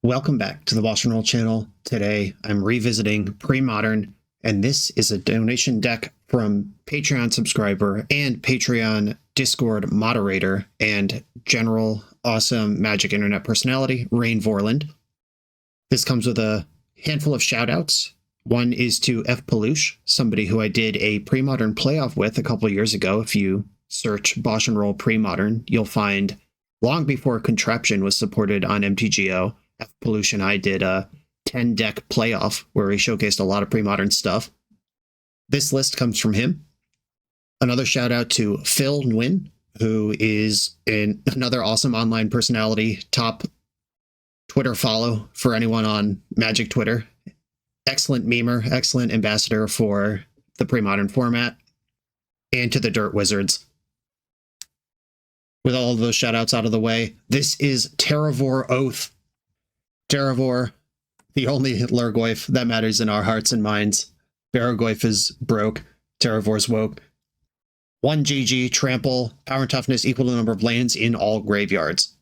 Welcome back to the BoshNRoll channel. Today I'm revisiting Premodern, and this is a donation deck from Patreon subscriber and Patreon Discord moderator and general awesome Magic internet personality, Rain Vorland. This comes with a handful of shoutouts. One is to F. Peluche, somebody who I did a Premodern playoff with a couple years ago. If you search BoshNRoll Premodern, you'll find long before Contraption was supported on MTGO, F. Peluche and I did a 10-deck playoff where we showcased a lot of Premodern stuff. This list comes from him. Another shout out to Phil Nguyen, who is another awesome online personality, top Twitter follow for anyone on Magic Twitter. Excellent memer, excellent ambassador for the Premodern format, and to the Dirt Wizards. With all of those shout outs out of the way, this is Terravore Oath. Terravore, the only GOYF that matters in our hearts and minds. GOYF is broke, Terravore's woke. 1 GG, trample, power and toughness equal to the number of lands in all graveyards.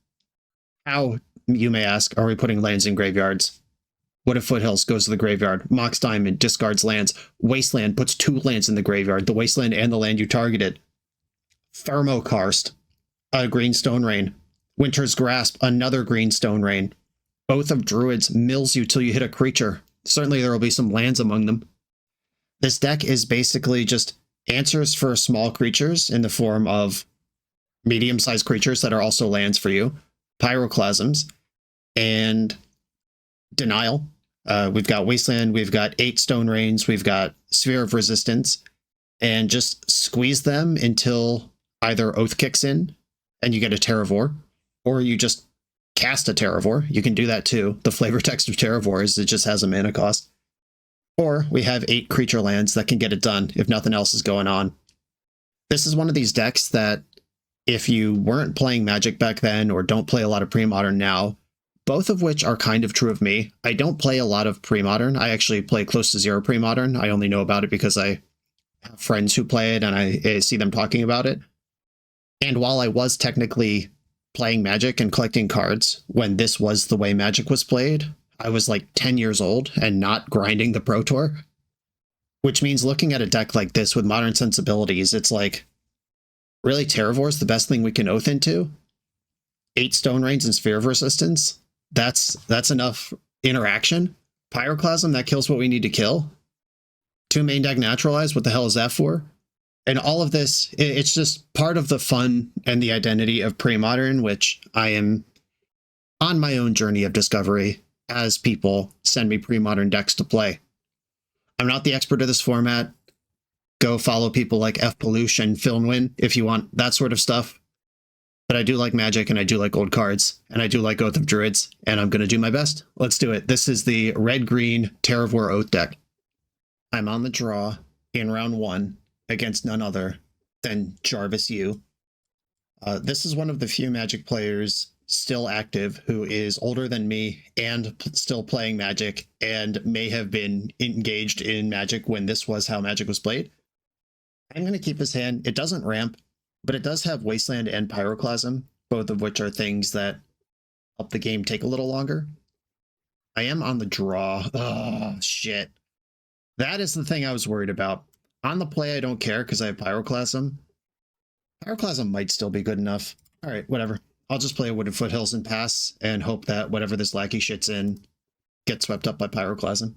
How, you may ask, are we putting lands in graveyards? What if Foothills goes to the graveyard? Mox Diamond discards lands. Wasteland puts 2 lands in the graveyard, the Wasteland and the land you targeted. Thermokarst, a green Stone Rain. Winter's Grasp, another green Stone Rain. Oath of Druids mills you till you hit a creature. Certainly there will be some lands among them. This deck is basically just answers for small creatures in the form of medium-sized creatures that are also lands for you, Pyroclasms, and Denial. We've got Wasteland, we've got 8 Stone Rains, we've got Sphere of Resistance, and just squeeze them until either Oath kicks in and you get a Terravore, or you just cast a Terravore. You can do that too. The flavor text of Terravore is it just has a mana cost. Or we have 8 creature lands that can get it done if nothing else is going on. This is one of these decks that if you weren't playing Magic back then or don't play a lot of Premodern now, both of which are kind of true of me. I don't play a lot of Premodern. I actually play close to zero Premodern. I only know about it because I have friends who play it and I see them talking about it. And while I was technically playing Magic and collecting cards when this was the way Magic was played, I was like 10 years old and not grinding the Pro Tour. Which means looking at a deck like this with modern sensibilities, it's like, really, Terravore's the best thing we can oath into? 8 Stone Rains and Sphere of Resistance? That's enough interaction. Pyroclasm, that kills what we need to kill. 2 main deck Naturalize, what the hell is that for? And all of this, it's just part of the fun and the identity of Premodern, which I am on my own journey of discovery as people send me Premodern decks to play. I'm not the expert of this format. Go follow people like F. Peluche and Phil Nguyen if you want that sort of stuff. But I do like Magic, and I do like old cards, and I do like Oath of Druids, and I'm going to do my best. Let's do it. This is the red-green Terravore Oath deck. I'm on the draw in round 1 against none other than Jarvis Yu. This is one of the few Magic players still active who is older than me and still playing Magic and may have been engaged in Magic when this was how Magic was played. I'm going to keep his hand. It doesn't ramp, but it does have Wasteland and Pyroclasm, both of which are things that help the game take a little longer. I am on the draw. Oh, shit. That is the thing I was worried about. On the play, I don't care because I have Pyroclasm. Pyroclasm might still be good enough. All right, whatever. I'll just play a Wooded Foothills and pass and hope that whatever this lackey shit's in gets swept up by Pyroclasm.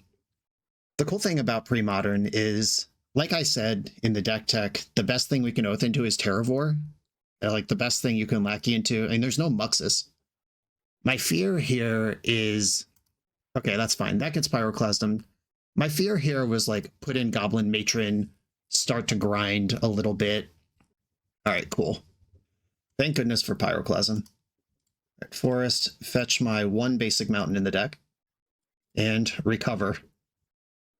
The cool thing about Premodern is, like I said in the deck tech, the best thing we can oath into is Terravore. Like the best thing you can lackey into. I mean, there's no Muxus. My fear here is... Okay, that's fine. That gets Pyroclasm. My fear here was like put in Goblin Matron, start to grind a little bit. All right, cool. Thank goodness for Pyroclasm. Right, Forest, fetch my 1 basic mountain in the deck. And recover.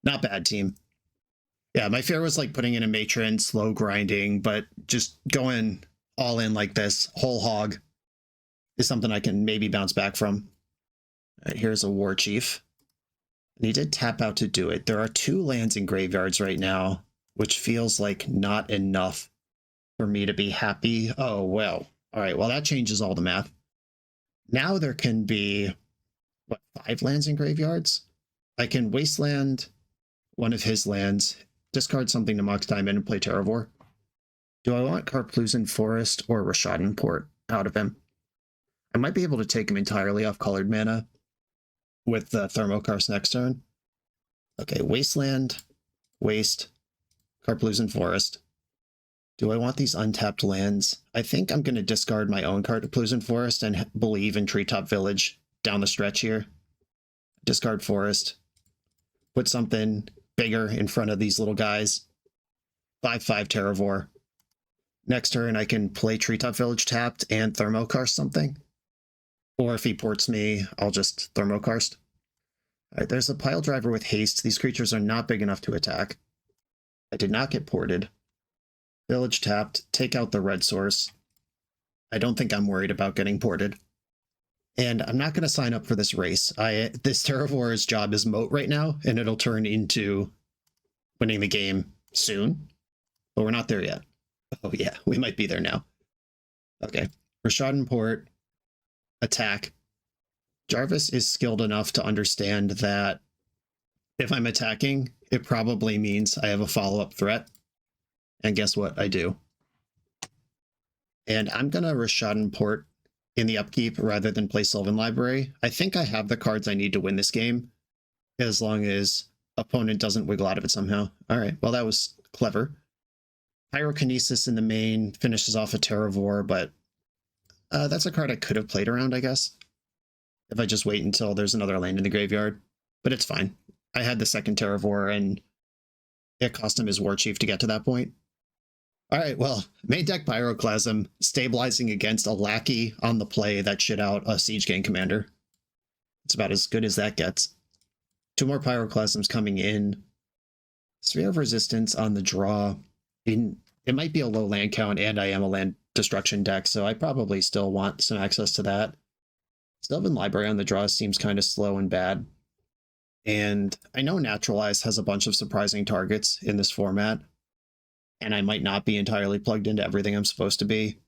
Not bad, team. Yeah, my fear was like putting in a Matron, slow grinding, but just going all in like this, whole hog, is something I can maybe bounce back from. All right, here's a War Chief. And he did tap out to do it. There are 2 lands in graveyards right now, which feels like not enough for me to be happy. Oh, well. All right, well, that changes all the math. Now there can be what, 5 lands in graveyards? I can wasteland one of his lands, discard something to Mox Diamond, and play Terravore. Do I want Karplusan Forest or Rashadan Port out of him? I might be able to take him entirely off colored mana with the Thermokarst next turn. Okay, Wasteland, Waste, Karplusan Forest. Do I want these untapped lands? I think I'm going to discard my own Karplusan Forest and believe in Treetop Village down the stretch here. Discard Forest. Put something bigger in front of these little guys. 5/5 Terravore. Next turn, I can play Treetop Village tapped and Thermokarst something. Or if he ports me, I'll just Thermokarst. Alright, there's a Pile Driver with haste. These creatures are not big enough to attack. I did not get ported. Village tapped. Take out the red source. I don't think I'm worried about getting ported. And I'm not going to sign up for this race. This Terravore's job is moat right now, and it'll turn into winning the game soon. But we're not there yet. Oh yeah, we might be there now. Okay. Rashadan Port. Attack. Jarvis is skilled enough to understand that if I'm attacking, it probably means I have a follow-up threat. And guess what? I do. And I'm going to Rashadan Port in the upkeep rather than play Sylvan Library. I think I have the cards I need to win this game, as long as opponent doesn't wiggle out of it somehow. All right, well, that was clever. Pyrokinesis in the main finishes off a Terravore, but that's a card I could have played around, I guess, if I just wait until there's another land in the graveyard. But it's fine. I had the second Terravore, and it cost him his War Chief to get to that point. All right, well, main deck Pyroclasm, stabilizing against a lackey on the play that shit out a Siege Gang commander. It's about as good as that gets. 2 more Pyroclasms coming in. Sphere of Resistance on the draw. It might be a low land count, and I am a land destruction deck, so I probably still want some access to that. Sylvan Library on the draw seems kind of slow and bad. And I know Naturalize has a bunch of surprising targets in this format, and I might not be entirely plugged into everything I'm supposed to be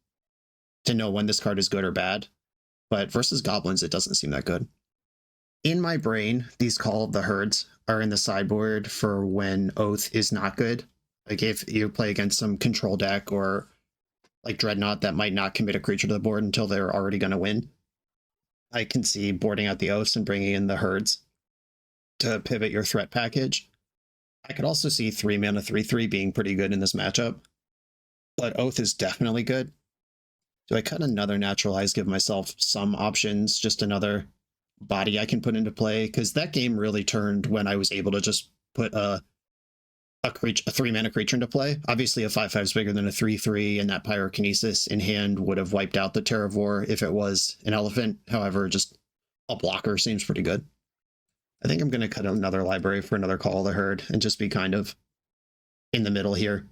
to know when this card is good or bad, but versus Goblins, it doesn't seem that good. In my brain, these Call of the Herds are in the sideboard for when Oath is not good. Like if you play against some control deck or like Dreadnought that might not commit a creature to the board until they're already going to win, I can see boarding out the Oaths and bringing in the Herds to pivot your threat package. I could also see 3 mana 3/3 being pretty good in this matchup, but Oath is definitely good. Do I cut another Naturalize, give myself some options, just another body I can put into play? Because that game really turned when I was able to just put a 3 mana creature into play. Obviously a 5/5 is bigger than a 3/3, and that Pyrokinesis in hand would have wiped out the Terravore if it was an elephant. However, just a blocker seems pretty good. I think I'm going to cut another library for another Call of the Herd and just be kind of in the middle here.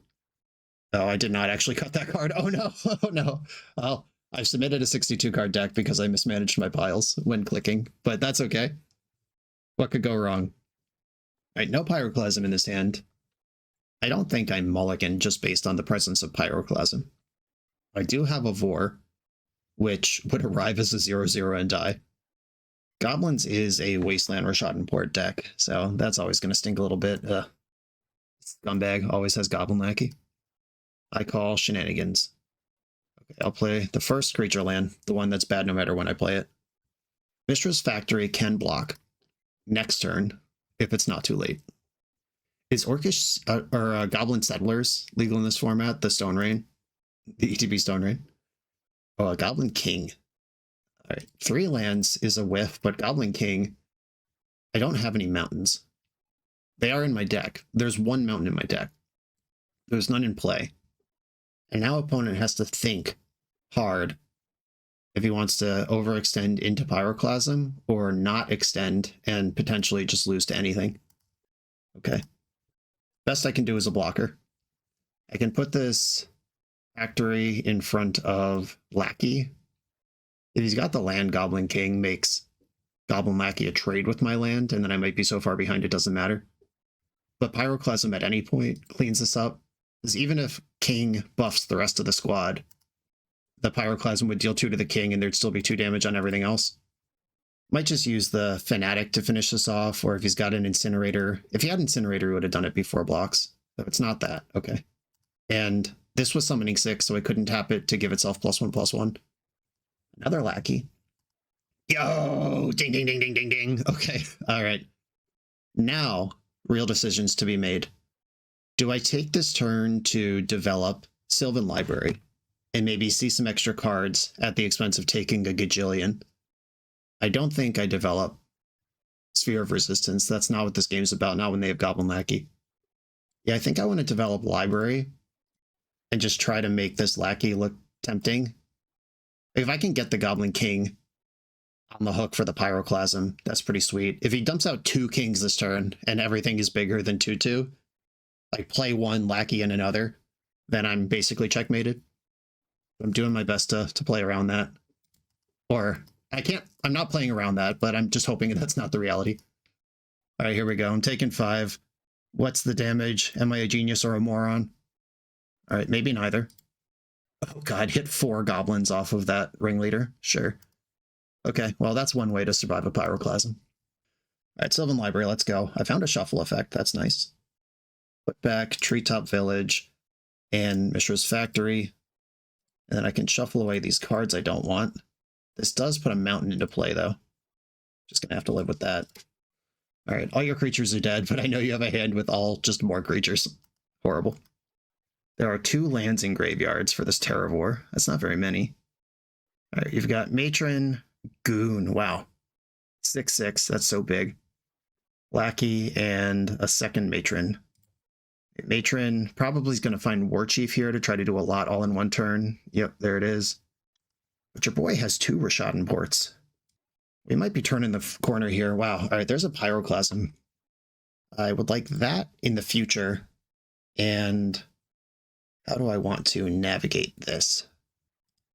Oh, I did not actually cut that card. Oh no, oh no. Well, I've submitted a 62 card deck because I mismanaged my piles when clicking, but that's okay. What could go wrong? All right, no Pyroclasm in this hand. I don't think I'm mulligan just based on the presence of Pyroclasm. I do have a Vor, which would arrive as a 0/0 and die. Goblins is a Wasteland Rashadan Port deck, so that's always going to stink a little bit. Scumbag always has Goblin Lackey. I call shenanigans. Okay, I'll play the first creature land, the one that's bad no matter when I play it. Mishra's Factory can block next turn if it's not too late. Is Orcish or Goblin Settlers legal in this format? The Stone Rain? The ETB Stone Rain? Oh, a Goblin King. All right, 3 lands is a whiff, but Goblin King, I don't have any mountains. They are in my deck. There's 1 mountain in my deck. There's none in play. And now opponent has to think hard if he wants to overextend into Pyroclasm or not extend and potentially just lose to anything. Okay. Best I can do is a blocker. I can put this Factory in front of Lackey. If he's got the land, Goblin King makes Goblin Lackey a trade with my land, and then I might be so far behind it doesn't matter. But Pyroclasm at any point cleans this up, because even if King buffs the rest of the squad, the Pyroclasm would deal 2 to the King, and there'd still be 2 damage on everything else. Might just use the Fanatic to finish this off, or if he's got an Incinerator. If he had Incinerator, he would have done it before blocks. So it's not that. Okay. And this was summoning 6, so I couldn't tap it to give itself +1/+1. Another Lackey. Yo! Ding, ding, ding, ding, ding, ding. Okay. All right. Now, real decisions to be made. Do I take this turn to develop Sylvan Library and maybe see some extra cards at the expense of taking a gajillion? I don't think I develop Sphere of Resistance. That's not what this game's about, not when they have Goblin Lackey. Yeah, I think I want to develop Library and just try to make this Lackey look tempting. If I can get the Goblin King on the hook for the Pyroclasm, that's pretty sweet. If he dumps out 2 Kings this turn and everything is bigger than 2/2, like play 1 Lackey and another, then I'm basically checkmated. I'm doing my best to play around that. Or I'm not playing around that, but I'm just hoping that's not the reality. All right, here we go. I'm taking 5. What's the damage? Am I a genius or a moron? All right, maybe neither. Oh god, hit 4 goblins off of that ringleader. Sure. Okay, well, that's one way to survive a Pyroclasm. All right, Sylvan Library, let's go. I found a shuffle effect. That's nice. Put back Treetop Village and Mishra's Factory. And then I can shuffle away these cards I don't want. This does put a mountain into play, though. Just gonna have to live with that. All right, all your creatures are dead, but I know you have a hand with all just more creatures. Horrible. There are 2 lands in graveyards for this Terravore. That's not very many. All right, you've got Matron, Goon. Wow. 6/6. That's so big. Lackey and a second Matron. Matron probably is going to find War Chief here to try to do a lot all in one turn. Yep, there it is. But your boy has 2 Rishadan ports. We might be turning the corner here. Wow. All right, there's a Pyroclasm. I would like that in the future. And how do I want to navigate this?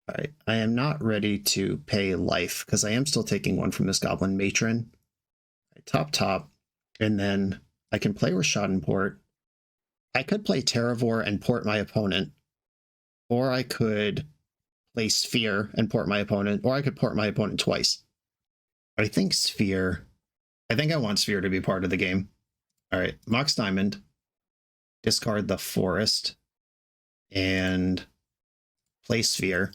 All right, I am not ready to pay life because I am still taking 1 from this Goblin Matron. Top, and then I can play Rishadan port. I could play Terravore and port my opponent, or I could play Sphere and port my opponent, or I could port my opponent twice. I think Sphere. I think I want Sphere to be part of the game. All right, Mox Diamond, discard the Forest, and play Sphere,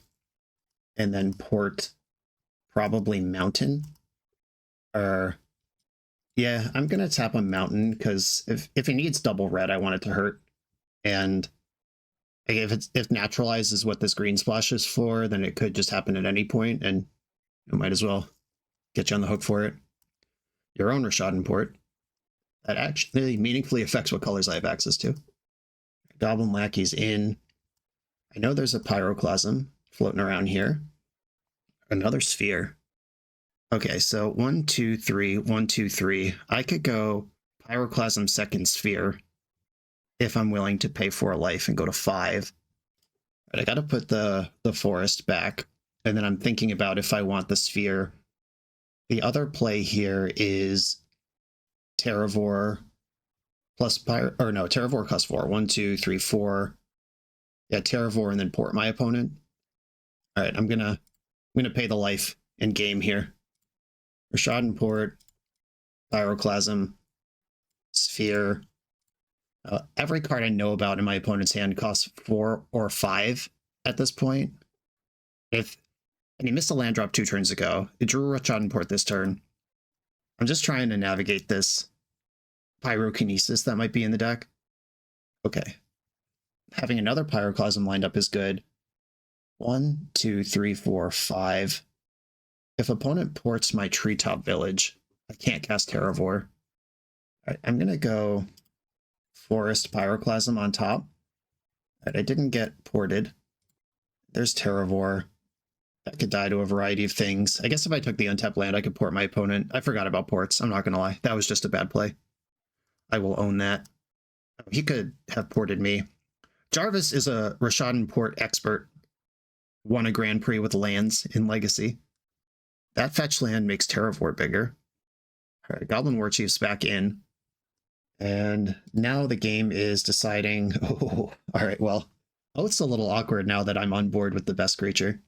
and then port probably Mountain. Or yeah, I'm gonna tap a Mountain because if it needs double red, I want it to hurt. And if Naturalize is what this green splash is for, then it could just happen at any point, and it might as well get you on the hook for it. Your own Rishadan port. That actually meaningfully affects what colors I have access to. Goblin Lackey's in. I know there's a Pyroclasm floating around here. Another Sphere. Okay, so 1, 2, 3, 1, 2, 3. I could go Pyroclasm second Sphere if I'm willing to pay 4 life and go to 5. But I gotta put the Forest back. And then I'm thinking about if I want the Sphere. The other play here is Terravore plus Terravore plus 4. 1, 2, 3, 4. Yeah, Terravore and then port my opponent. All right, I'm gonna pay the life in game here. Rishadan port, Pyroclasm, Sphere. Every card I know about in my opponent's hand costs 4 or 5 at this point. And he missed a land drop 2 turns ago. It drew a Rishadan port this turn. I'm just trying to navigate this Pyrokinesis that might be in the deck. Okay. Having another Pyroclasm lined up is good. 1, 2, 3, 4, 5. If opponent ports my Treetop Village, I can't cast Terravore. All right, I'm going to go Forest Pyroclasm on top. All right, I didn't get ported. There's Terravore. That could die to a variety of things. I guess if I took the untapped land, I could port my opponent. I forgot about ports. I'm not going to lie. That was just a bad play. I will own that. He could have ported me. Jarvis is a Rishadan port expert. Won a Grand Prix with lands in Legacy. That fetch land makes Terravore bigger. All right, Goblin War Chief's back in. And now the game is deciding, oh, all right, well, it's a little awkward now that I'm on board with the best creature.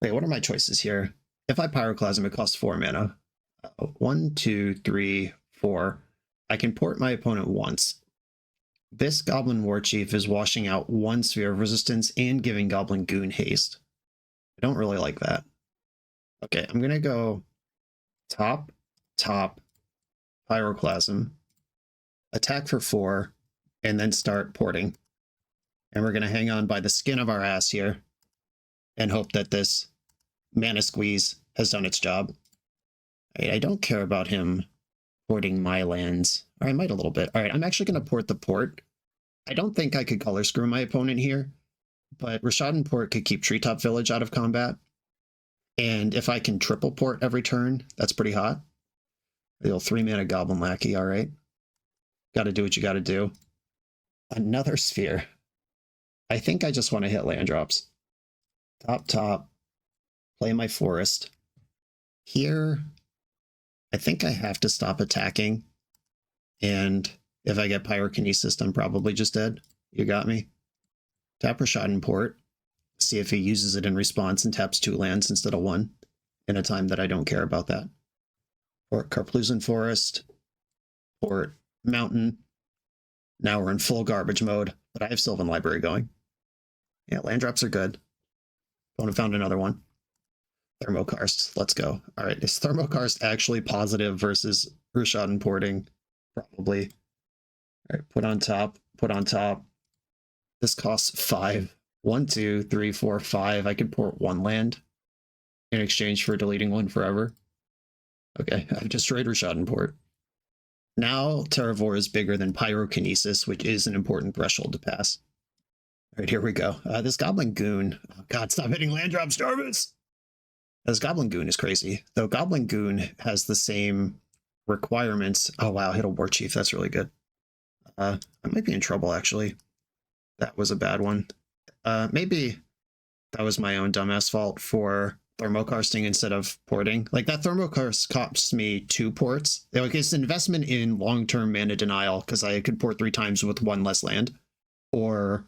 Wait, what are my choices here? If I Pyroclasm, it costs 4 mana. 1, 2, 3, 4. I can port my opponent once. This Goblin War Chief is washing out 1 Sphere of Resistance and giving Goblin Goon haste. I don't really like that. Okay, I'm going to go top, Pyroclasm, attack for 4, and then start porting. And we're going to hang on by the skin of our ass here and hope that this Mana Squeeze has done its job. I don't care about him porting my lands. Or I might a little bit. All right, I'm actually going to port the port. I don't think I could color screw my opponent here, but Rishadan Port could keep Treetop Village out of combat. And if I can triple port every turn, that's pretty hot. The old 3-mana Goblin Lackey, all right. Got to do what you got to do. Another Sphere. I think I just want to hit land drops. Top, play my Forest. Here, I think I have to stop attacking. And if I get Pyrokinesis, I'm probably just dead. You got me. Tap Rishadan Port. See if he uses it in response and taps 2 lands instead of 1 in a time that I don't care about that. Port Karplusan Forest. Port Mountain. Now we're in full garbage mode, but I have Sylvan Library going. Yeah, land drops are good. Opponent found another one. Thermokarst. Let's go. All right, is Thermokarst actually positive versus Rishadan porting? Probably. All right, put on top. This costs 5. 1, 2, 3, 4, 5. I could port 1 land in exchange for deleting 1 forever. Okay, I've destroyed Rishadan Port. Now Terravore is bigger than Pyrokinesis, which is an important threshold to pass. All right, here we go. This Goblin Goon. Oh God, stop hitting land drops, Jarvis! This Goblin Goon is crazy. Though Goblin Goon has the same requirements. Oh wow, hit a War Chief. That's really good. I might be in trouble, actually. That was a bad one. Maybe that was my own dumbass fault for thermokarsting instead of porting. Like, that thermokarst costs me 2 ports. Like, it's an investment in long-term mana denial because I could port 3 times with 1 less land. Or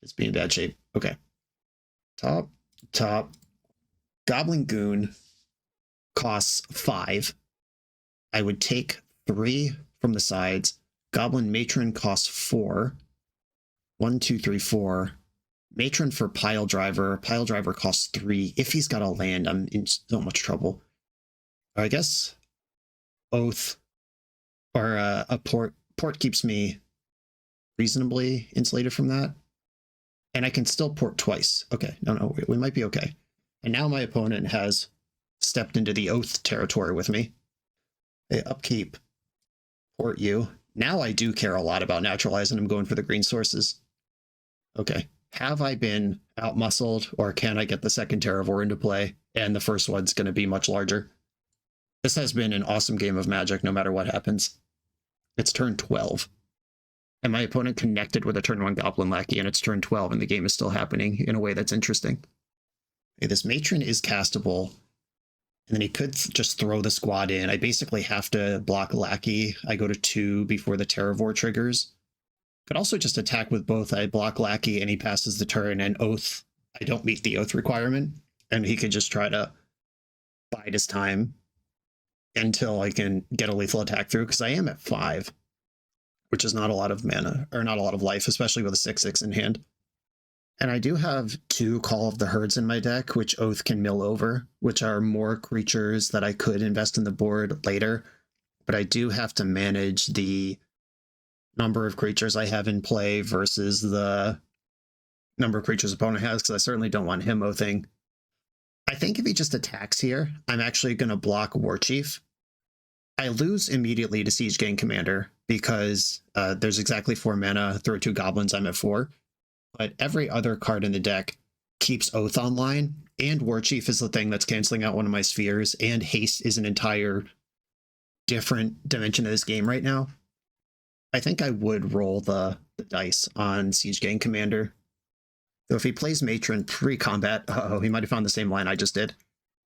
it's being in bad shape. Okay. Top. Goblin Goon costs 5. I would take 3 from the sides. Goblin Matron costs 4. 1, 2, 3, 4. Matron for Pile Driver. Pile Driver costs 3. If he's got a land, I'm in so much trouble. I guess Oath or a port keeps me reasonably insulated from that. And I can still port twice. Okay, no, we might be okay. And now my opponent has stepped into the Oath territory with me. Hey, upkeep. Port you. Now I do care a lot about naturalizing. I'm going for the green sources. Okay. Have I been outmuscled, or can I get the second Terravore into play? And the first one's going to be much larger. This has been an awesome game of Magic, no matter what happens. It's turn 12. And my opponent connected with a turn 1 Goblin Lackey, and it's turn 12, and the game is still happening in a way that's interesting. Okay, this Matron is castable, and then he could just throw the squad in. I basically have to block Lackey. I go to 2 before the Terravore triggers. Could also just attack with both. I block Lackey, and he passes the turn, and Oath, I don't meet the Oath requirement, and he could just try to bide his time until I can get a lethal attack through, because I am at 5. Which is not a lot of mana, or not a lot of life, especially with a 6/6 in hand. And I do have 2 Call of the Herds in my deck, which Oath can mill over, which are more creatures that I could invest in the board later. But I do have to manage the number of creatures I have in play versus the number of creatures opponent has, because I certainly don't want him oathing. I think if he just attacks here, I'm actually going to block War Chief. I lose immediately to Siege Gang Commander because there's exactly 4 mana, throw 2 goblins, I'm at 4. But every other card in the deck keeps Oath online, and War Chief is the thing that's canceling out one of my spheres, and Haste is an entire different dimension of this game right now. I think I would roll the dice on Siege Gang Commander. Though if he plays Matron pre-combat, he might have found the same line I just did,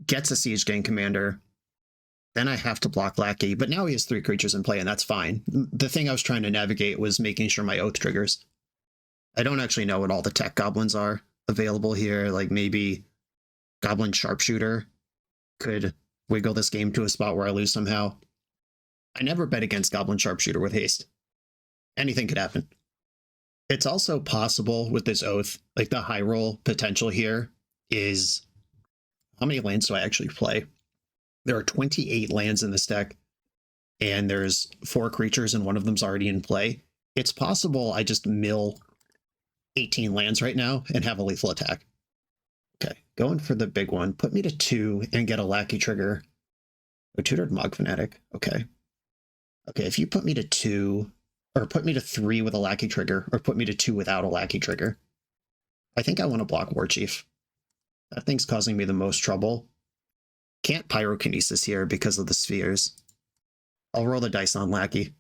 gets a Siege Gang Commander, then I have to block Lackey, but now he has 3 creatures in play, and that's fine. The thing I was trying to navigate was making sure my Oath triggers. I don't actually know what all the tech goblins are available here, like maybe Goblin Sharpshooter could wiggle this game to a spot where I lose somehow. I never bet against Goblin Sharpshooter with haste. Anything could happen. It's also possible with this Oath, like the high roll potential here is, how many lands do I actually play? There are 28 lands in this deck, and there's 4 creatures, and one of them's already in play. It's possible I just mill 18 lands right now and have a lethal attack. Okay, going for the big one. Put me to 2 and get a Lackey trigger. A Tutored Mog Fanatic. Okay. Okay, if you put me to 2, or put me to 3 with a Lackey trigger, or put me to 2 without a Lackey trigger, I think I want to block Warchief. That thing's causing me the most trouble. Can't Pyrokinesis here because of the spheres. I'll roll the dice on Lackey.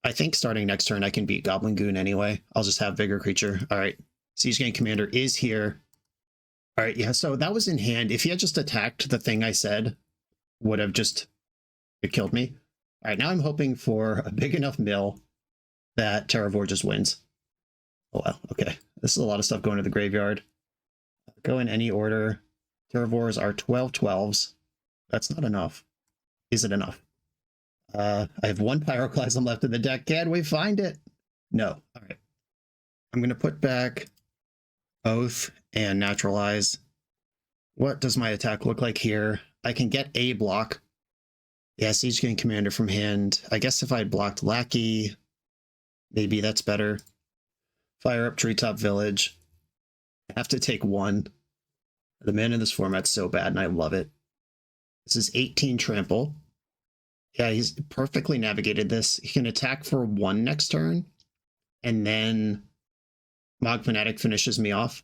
I think starting next turn I can beat Goblin Goon anyway. I'll just have bigger creature. All right, Siege Gang Commander is here. All right, yeah, so that was in hand. If he had just attacked the thing I said, would have just killed me. All right, now I'm hoping for a big enough mill that Terravore just wins. Oh, wow, okay. This is a lot of stuff going to the graveyard. Go in any order. Terravores are 12/12s. That's not enough. Is it enough? I have 1 Pyroclasm left in the deck. Can we find it? No. All right. I'm going to put back Oath and Naturalize. What does my attack look like here? I can get a block. Yeah, Siege Gang Commander from hand. I guess if I had blocked Lackey, maybe that's better. Fire up Treetop Village. I have to take 1. The mana in this format's so bad, and I love it. This is 18 trample. Yeah, he's perfectly navigated this. He can attack for 1 next turn, and then Mog Fanatic finishes me off.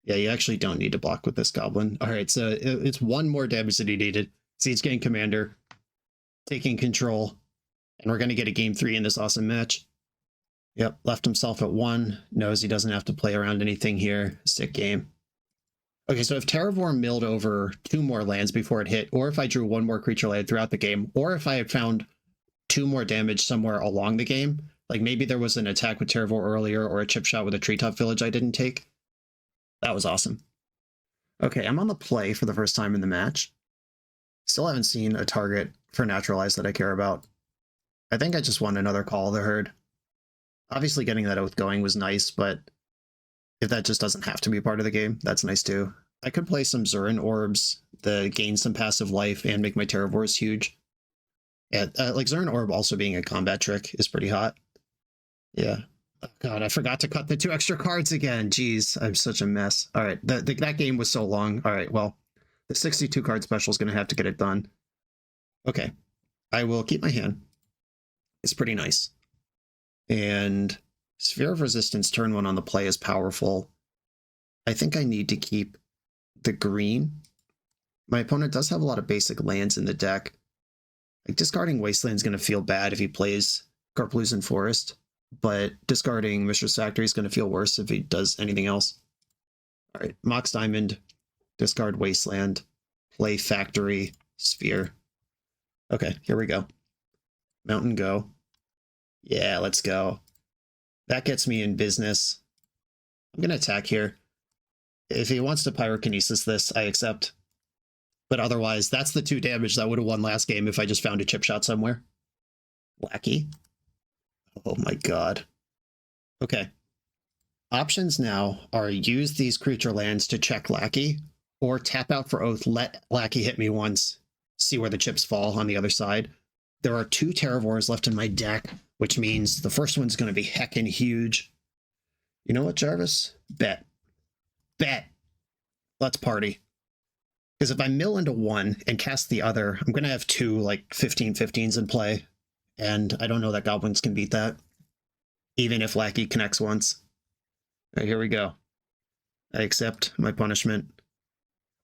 Yeah, you actually don't need to block with this Goblin. All right, so it's 1 more damage that he needed. Siege Gang Commander taking control, and we're going to get a game 3 in this awesome match. Yep, left himself at 1. Knows he doesn't have to play around anything here. Sick game. Okay, so if Terravore milled over 2 more lands before it hit, or if I drew 1 more creature land throughout the game, or if I had found 2 more damage somewhere along the game, like maybe there was an attack with Terravore earlier or a chip shot with a Treetop Village I didn't take, that was awesome. Okay, I'm on the play for the first time in the match. Still haven't seen a target for Naturalize that I care about. I think I just want another Call of the Herd. Obviously getting that Oath going was nice, but if that just doesn't have to be part of the game, that's nice too. I could play some Zurin Orbs to gain some passive life and make my Terravores huge. Yeah, like Zurin Orb also being a combat trick is pretty hot. Yeah. Oh God, I forgot to cut the 2 extra cards again. Jeez, I'm such a mess. All right, that game was so long. All right, well, the 62 card special is going to have to get it done. Okay, I will keep my hand. It's pretty nice. And Sphere of Resistance turn 1 on the play is powerful. I think I need to keep the green. My opponent does have a lot of basic lands in the deck. Like discarding Wasteland is going to feel bad if he plays Karplusan Forest, but discarding Mishra's Factory is going to feel worse if he does anything else. All right, Mox Diamond, discard Wasteland, play Factory, Sphere. Okay, here we go. Mountain Go. Yeah, let's go. That gets me in business. I'm going to attack here. If he wants to Pyrokinesis this, I accept. But otherwise, that's the 2 damage that would have won last game if I just found a chip shot somewhere. Lackey. Oh my God. Okay. Options now are use these creature lands to check Lackey, or tap out for Oath, let Lackey hit me once, see where the chips fall on the other side. There are 2 Terravores left in my deck, which means the first one's going to be heckin' huge. You know what, Jarvis? Bet. Bet. Let's party. Because if I mill into 1 and cast the other, I'm going to have 2, like, 15/15s in play. And I don't know that Goblins can beat that. Even if Lackey connects once. All right, here we go. I accept my punishment.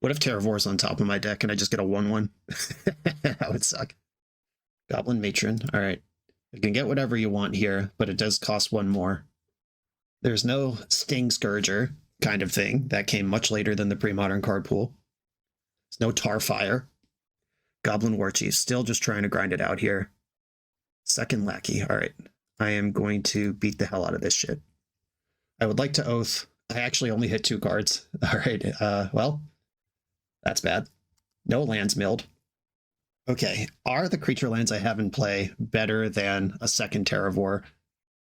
What if Terravore's on top of my deck and I just get a 1/1? That would suck. Goblin Matron. All right. You can get whatever you want here, but it does cost 1 more. There's no Sting Scourger kind of thing. That came much later than the Premodern card pool. There's no Tarfire. Goblin Warchief, still just trying to grind it out here. Second Lackey. All right. I am going to beat the hell out of this shit. I would like to Oath. I actually only hit 2 cards. All right. Well, that's bad. No lands milled. Okay, are the creature lands I have in play better than a second Terravore?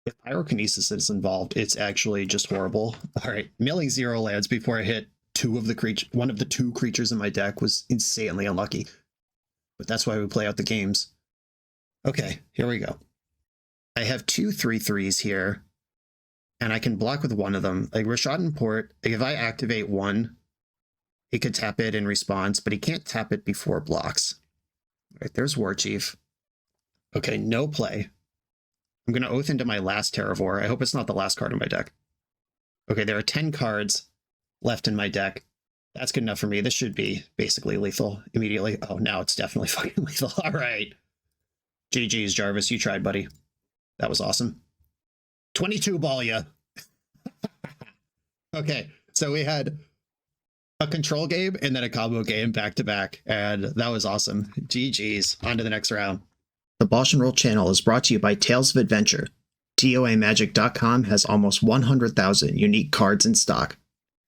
If pyrokinesis is involved, it's actually just horrible. All right, milling 0 lands before I hit one of the 2 creatures in my deck was insanely unlucky. But that's why we play out the games. Okay, here we go. I have 2 3/3s here, and I can block with one of them. Like Rishadan Port, if I activate one, he could tap it in response, but he can't tap it before it blocks. All right, there's War Chief. Okay, no play. I'm going to Oath into my last Terravore. I hope it's not the last card in my deck. Okay, there are 10 cards left in my deck. That's good enough for me. This should be basically lethal immediately. Oh, now it's definitely fucking lethal. All right. GG's, Jarvis. You tried, buddy. That was awesome. 22 ball ya. Okay, so we had a control game and then a combo game back to back, and that was awesome. GG's. On to the next round. The BoshNRoll channel is brought to you by Tales of Adventure. TOAMagic.com has almost 100,000 unique cards in stock.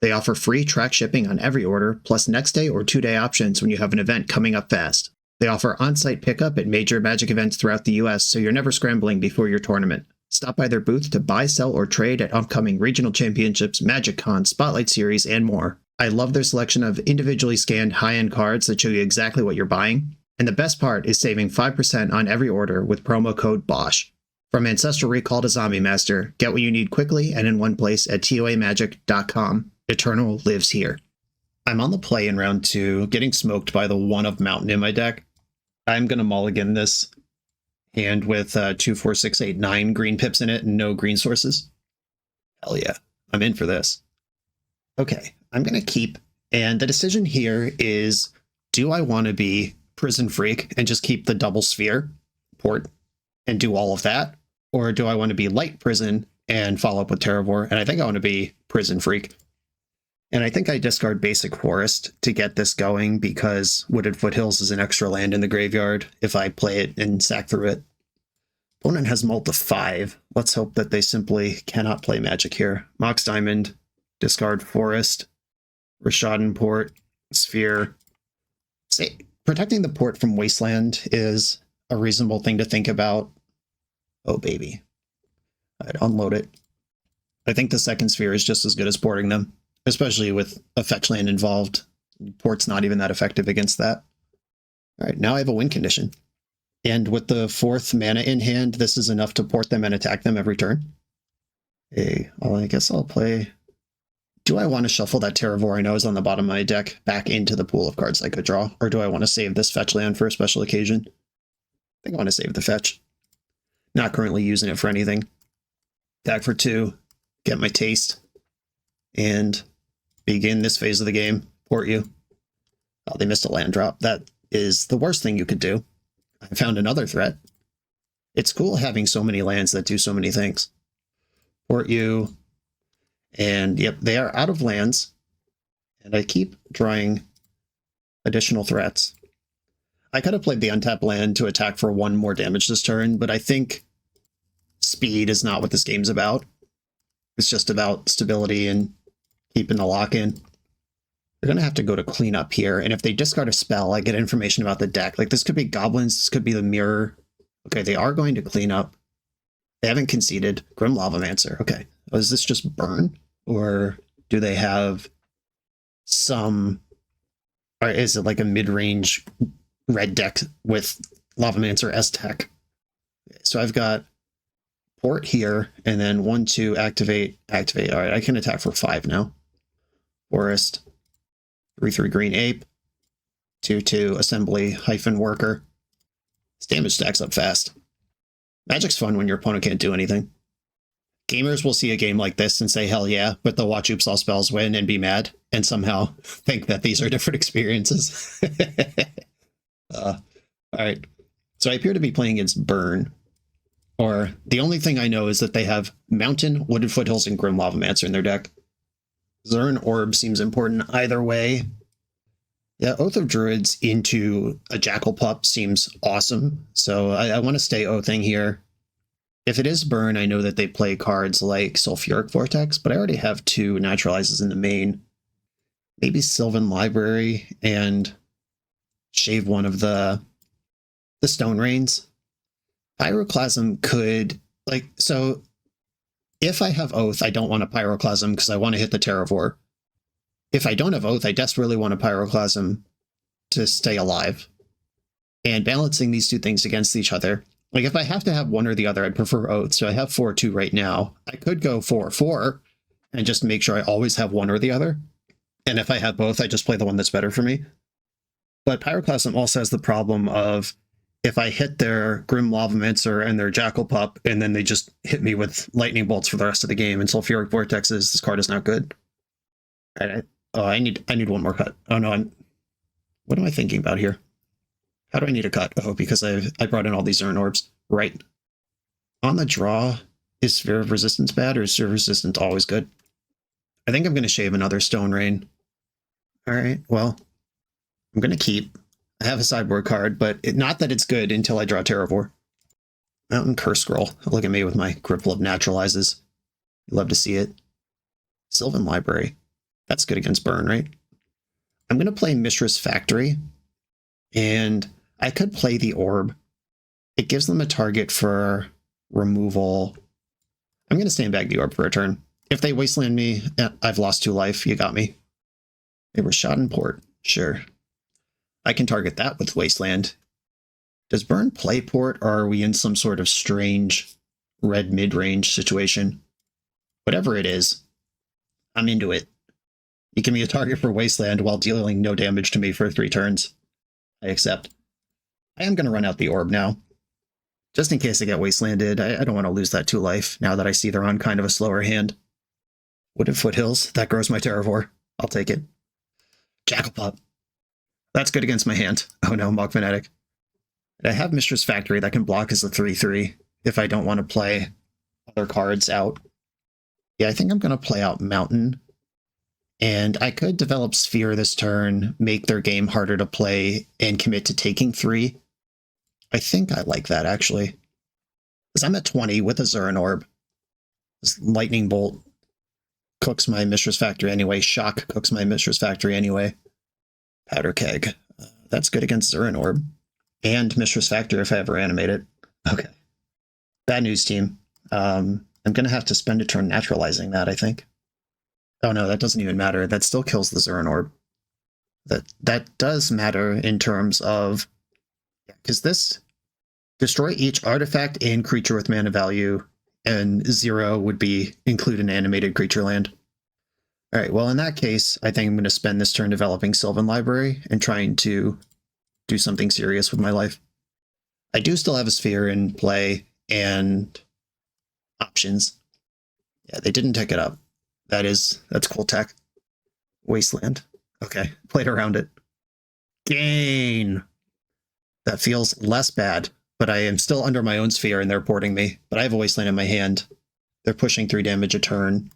They offer free track shipping on every order, plus next day or 2-day options when you have an event coming up fast. They offer on-site pickup at major Magic events throughout the US, so you're never scrambling before your tournament. Stop by their booth to buy, sell, or trade at upcoming regional championships, Magic Con, Spotlight Series, and more. I love their selection of individually scanned high-end cards that show you exactly what you're buying. And the best part is saving 5% on every order with promo code BOSH. From Ancestral Recall to Zombie Master, get what you need quickly and in one place at TOAMagic.com. Eternal lives here. I'm on the play in round 2, getting smoked by the 1 of Mountain in my deck. I'm going to mulligan this hand with 2, 4, 6, 8, 9 green pips in it and no green sources. Hell yeah, I'm in for this. Okay, I'm going to keep, and the decision here is, do I want to be Prison Freak and just keep the double sphere port and do all of that? Or do I want to be Light Prison and follow up with Terravore? And I think I want to be Prison Freak. And I think I discard Basic Forest to get this going because Wooded Foothills is an extra land in the graveyard if I play it and sack through it. Opponent has mulled to 5. Let's hope that they simply cannot play Magic here. Mox Diamond, discard Forest, Rishadan Port, Sphere. Say, protecting the port from Wasteland is a reasonable thing to think about. Oh, baby. I'd unload it. I think the second Sphere is just as good as porting them, especially with a fetch land involved. Port's not even that effective against that. All right, now I have a win condition. And with the 4th mana in hand, this is enough to port them and attack them every turn. Hey, well, I guess I'll play... Do I want to shuffle that Terravore I know is on the bottom of my deck back into the pool of cards I could draw? Or do I want to save this fetch land for a special occasion? I think I want to save the fetch. Not currently using it for anything. Attack for 2, get my taste, and begin this phase of the game. Port you. Oh, they missed a land drop. That is the worst thing you could do. I found another threat. It's cool having so many lands that do so many things. Port you. And yep, they are out of lands. And I keep drawing additional threats. I could have played the untapped land to attack for 1 more damage this turn, but I think speed is not what this game's about. It's just about stability and keeping the lock in. They're going to have to go to cleanup here, and if they discard a spell, I get information about the deck. Like, this could be goblins, this could be the mirror. Okay, they are going to clean up. They haven't conceded. Grim Lavamancer. Okay, is this just burn? Or do they have some... Or is it like a mid-range red deck with Lavamancer S-Tech? So I've got port here, and then 1, 2, activate. All right, I can attack for 5 now. Forest, 3, 3 green ape, 2, 2 assembly hyphen worker. This damage stacks up fast. Magic's fun when your opponent can't do anything. Gamers will see a game like this and say, hell yeah, but they'll watch Oops All Spells win and be mad, and somehow think that these are different experiences. All right, so I appear to be playing against Burn. Or the only thing I know is that they have Mountain, Wooded Foothills, and Grim Lavamancer in their deck. Zern Orb seems important either way. Yeah, Oath of Druids into a Jackal Pup seems awesome, so I want to stay Oathing here. If it is Burn, I know that they play cards like Sulfuric Vortex, but I already have 2 Naturalizes in the main. Maybe Sylvan Library and shave one of the stone rains. Pyroclasm could, like, so if I have Oath, I don't want a Pyroclasm because I want to hit the Terravore. If I don't have Oath, I desperately want a Pyroclasm to stay alive. And balancing these two things against each other, like if I have to have one or the other, I'd prefer Oath. So I have 4-2 right now. I could go 4-4 and just make sure I always have one or the other. And if I have both, I just play the one that's better for me. But Pyroclasm also has the problem of if I hit their Grim Lavamancer and their Jackal Pup, and then they just hit me with lightning bolts for the rest of the game and Sulfuric Vortexes, this card is not good. I need one more cut. Oh no, what am I thinking about here? How do I need a cut? Oh, because I brought in all these Urn Orbs. Right. On the draw, is Sphere of Resistance bad, or is Sphere of Resistance always good? I think I'm going to shave another Stone Rain. Alright, well, I'm going to keep. I have a sideboard card, but not that it's good until I draw Terravore. Mountain Curse Scroll. Look at me with my Gripple of Naturalizes. You love to see it. Sylvan Library. That's good against Burn, right? I'm going to play Mishra's Factory, and I could play the Orb. It gives them a target for removal. I'm going to stand back the Orb for a turn. If they Wasteland me, I've lost 2 life. You got me. They were shot in port. Sure. I can target that with Wasteland. Does Burn play port, or are we in some sort of strange red mid-range situation? Whatever it is, I'm into it. You give me a target for Wasteland while dealing no damage to me for 3 turns. I accept. I am going to run out the Orb now. Just in case I get Wastelanded, I don't want to lose that 2 life now that I see they're on kind of a slower hand. Wooded Foothills, that grows my Terravore. I'll take it. Jackal Pup. That's good against my hand. Oh no, Mog Fanatic. I have Mishra's Factory that can block as a 3-3 if I don't want to play other cards out. Yeah, I think I'm going to play out Mountain. And I could develop Sphere this turn, make their game harder to play, and commit to taking 3. I think I like that, actually. Because I'm at 20 with a Zurin Orb. This Lightning Bolt cooks my Mishra's Factory anyway. Shock cooks my Mishra's Factory anyway. Powder Keg. That's good against Zurin Orb. And Mishra's Factory if I ever animate it. Okay. Bad news, team. I'm going to have to spend a turn naturalizing that, I think. Oh no, that doesn't even matter. That still kills the Zurin Orb. That does matter in terms of... Because this... Destroy each artifact and creature with mana value, and 0 would be include an animated creature land. Alright, well in that case, I think I'm going to spend this turn developing Sylvan Library and trying to do something serious with my life. I do still have a Sphere in play and options. Yeah, they didn't take it up. That's cool tech. Wasteland. Okay, played around it. Gain! That feels less bad, but I am still under my own Sphere and they're porting me. But I have a Wasteland in my hand. They're pushing 3 damage a turn.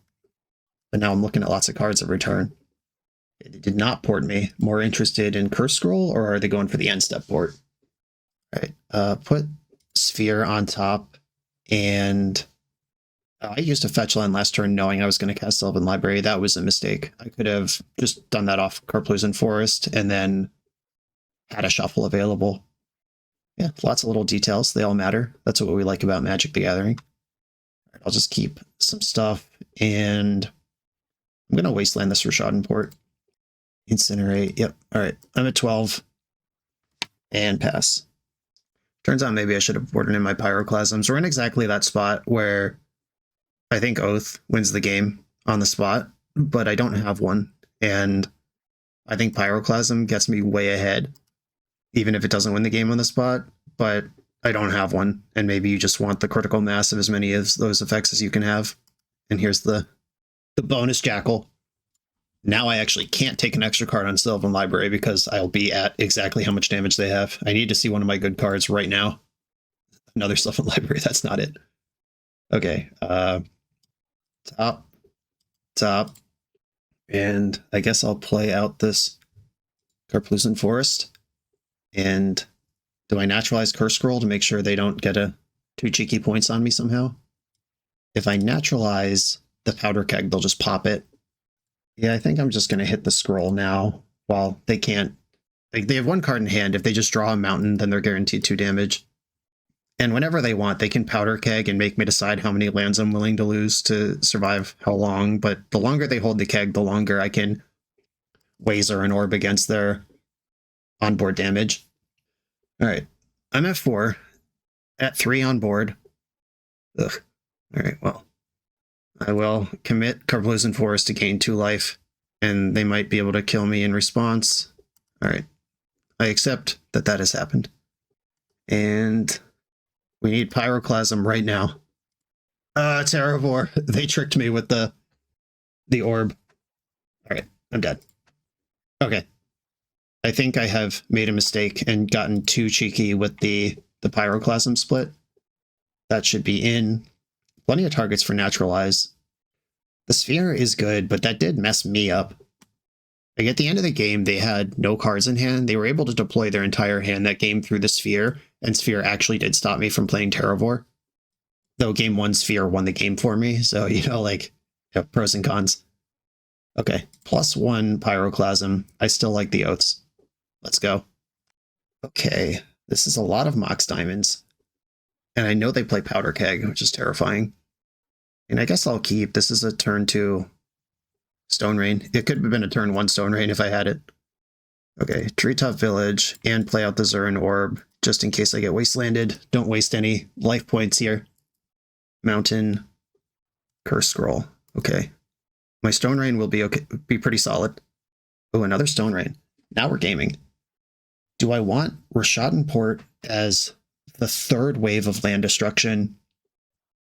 But now I'm looking at lots of cards every turn. They did not port me. More interested in Curse Scroll, or are they going for the end step port? Alright, put Sphere on top, and I used a fetch land last turn knowing I was going to cast Sylvan Library. That was a mistake. I could have just done that off Karplusan Forest and then had a shuffle available. Yeah, lots of little details. They all matter. That's what we like about Magic the Gathering. Right, I'll just keep some stuff, and I'm going to Wasteland this Rashaden port. Incinerate. Yep. All right. I'm at 12. And pass. Turns out maybe I should have ported in my Pyroclasms. We're in exactly that spot where I think Oath wins the game on the spot, but I don't have one. And I think Pyroclasm gets me way ahead, even if it doesn't win the game on the spot, but I don't have one. And maybe you just want the critical mass of as many of those effects as you can have. And here's the bonus Jackal. Now I actually can't take an extra card on Sylvan Library because I'll be at exactly how much damage they have. I need to see one of my good cards right now. Another Sylvan Library, that's not it. Okay, top. And I guess I'll play out this Karplusan Forest. And do I naturalize Curse Scroll to make sure they don't get 2 cheeky points on me somehow? If I naturalize the Powder Keg, they'll just pop it. Yeah, I think I'm just going to hit the scroll now while they can't Like, they have one card in hand. If they just draw a mountain, then they're guaranteed 2 damage. And whenever they want, they can powder keg and make me decide how many lands I'm willing to lose to survive how long. But the longer they hold the keg, the longer I can Wazer and Orb against their onboard damage. All right. I'm at 4. At 3 on board. Ugh. All right, well. I will commit Carbloozen Forest to gain 2 life, and they might be able to kill me in response. All right. I accept that that has happened. And we need Pyroclasm right now. Terravore. They tricked me with the orb. All right, I'm dead. Okay. I think I have made a mistake and gotten too cheeky with the Pyroclasm split. That should be in. Plenty of targets for Naturalize. The Sphere is good, but that did mess me up. Like, at the end of the game, they had no cards in hand. They were able to deploy their entire hand that game through the Sphere, and Sphere actually did stop me from playing Terravore. Though game 1 Sphere won the game for me, so, you know, like, pros and cons. Okay, +1 Pyroclasm. I still like the Oaths. Let's go. Okay, this is a lot of Mox Diamonds. And I know they play Powder Keg, which is terrifying. And I guess I'll keep. This is a turn 2 Stone Rain. It could have been a turn 1 Stone Rain if I had it. Okay, Treetop Village, and play out the Zurin Orb, just in case I get wastelanded. Don't waste any life points here. Mountain, Curse Scroll. Okay. My Stone Rain will be okay, be pretty solid. Oh, another Stone Rain. Now we're gaming. Do I want Rashadan Port as the 3rd wave of land destruction?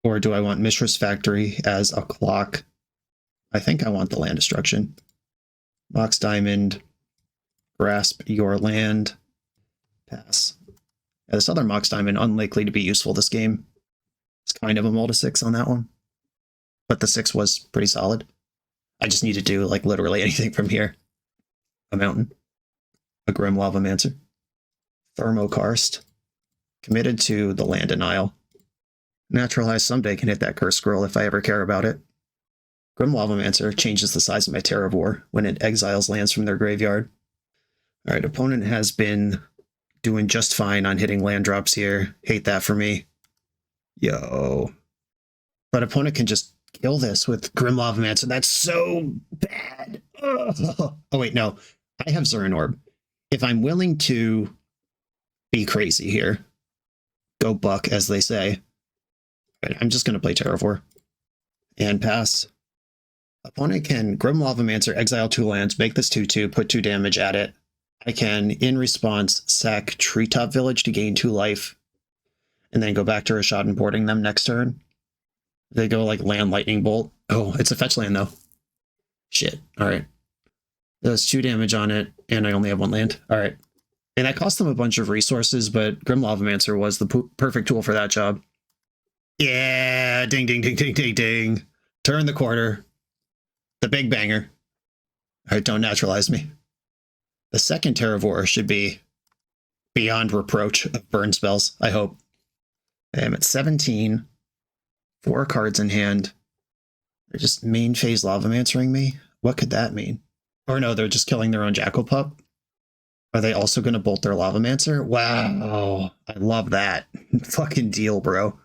Or do I want Mishra's Factory as a clock? I think I want the land destruction. Mox Diamond, grasp your land, pass. Yeah, this other Mox Diamond, unlikely to be useful this game. It's kind of a mull to 6 on that one. But the 6 was pretty solid. I just need to do, like, literally anything from here. A mountain. A Grim Lavamancer. Thermokarst. Committed to the land denial. Naturalize someday can hit that Curse Scroll if I ever care about it. Grim Lavamancer changes the size of my Terravore when it exiles lands from their graveyard. Alright, opponent has been doing just fine on hitting land drops here. Hate that for me. Yo. But opponent can just kill this with Grim Lavamancer. That's so bad. Ugh. Oh wait, no. I have Zurin Orb. If I'm willing to be crazy here, go buck, as they say. Right, I'm just going to play Terravore. And pass. Opponent can Grim Lavamancer, exile 2 lands, make this 2/2, put 2 damage at it. I can, in response, sack Treetop Village to gain 2 life, and then go back to Rashadan boarding them next turn. They go like land Lightning Bolt. Oh, it's a fetch land though. Shit. Alright. There's 2 damage on it, and I only have 1 land. Alright. And that cost them a bunch of resources, but Grim Lavamancer was the perfect tool for that job. Yeah! Ding, ding, ding, ding, ding, ding. Turn the quarter. The big banger. Alright, don't naturalize me. The second Terravore should be beyond reproach of burn spells, I hope. I am at 17. 4 cards in hand. They're just main phase Lavamancering me? What could that mean? Or no, they're just killing their own Jackal Pup? Are they also going to bolt their Lavamancer? Wow, I love that. Fucking deal, bro.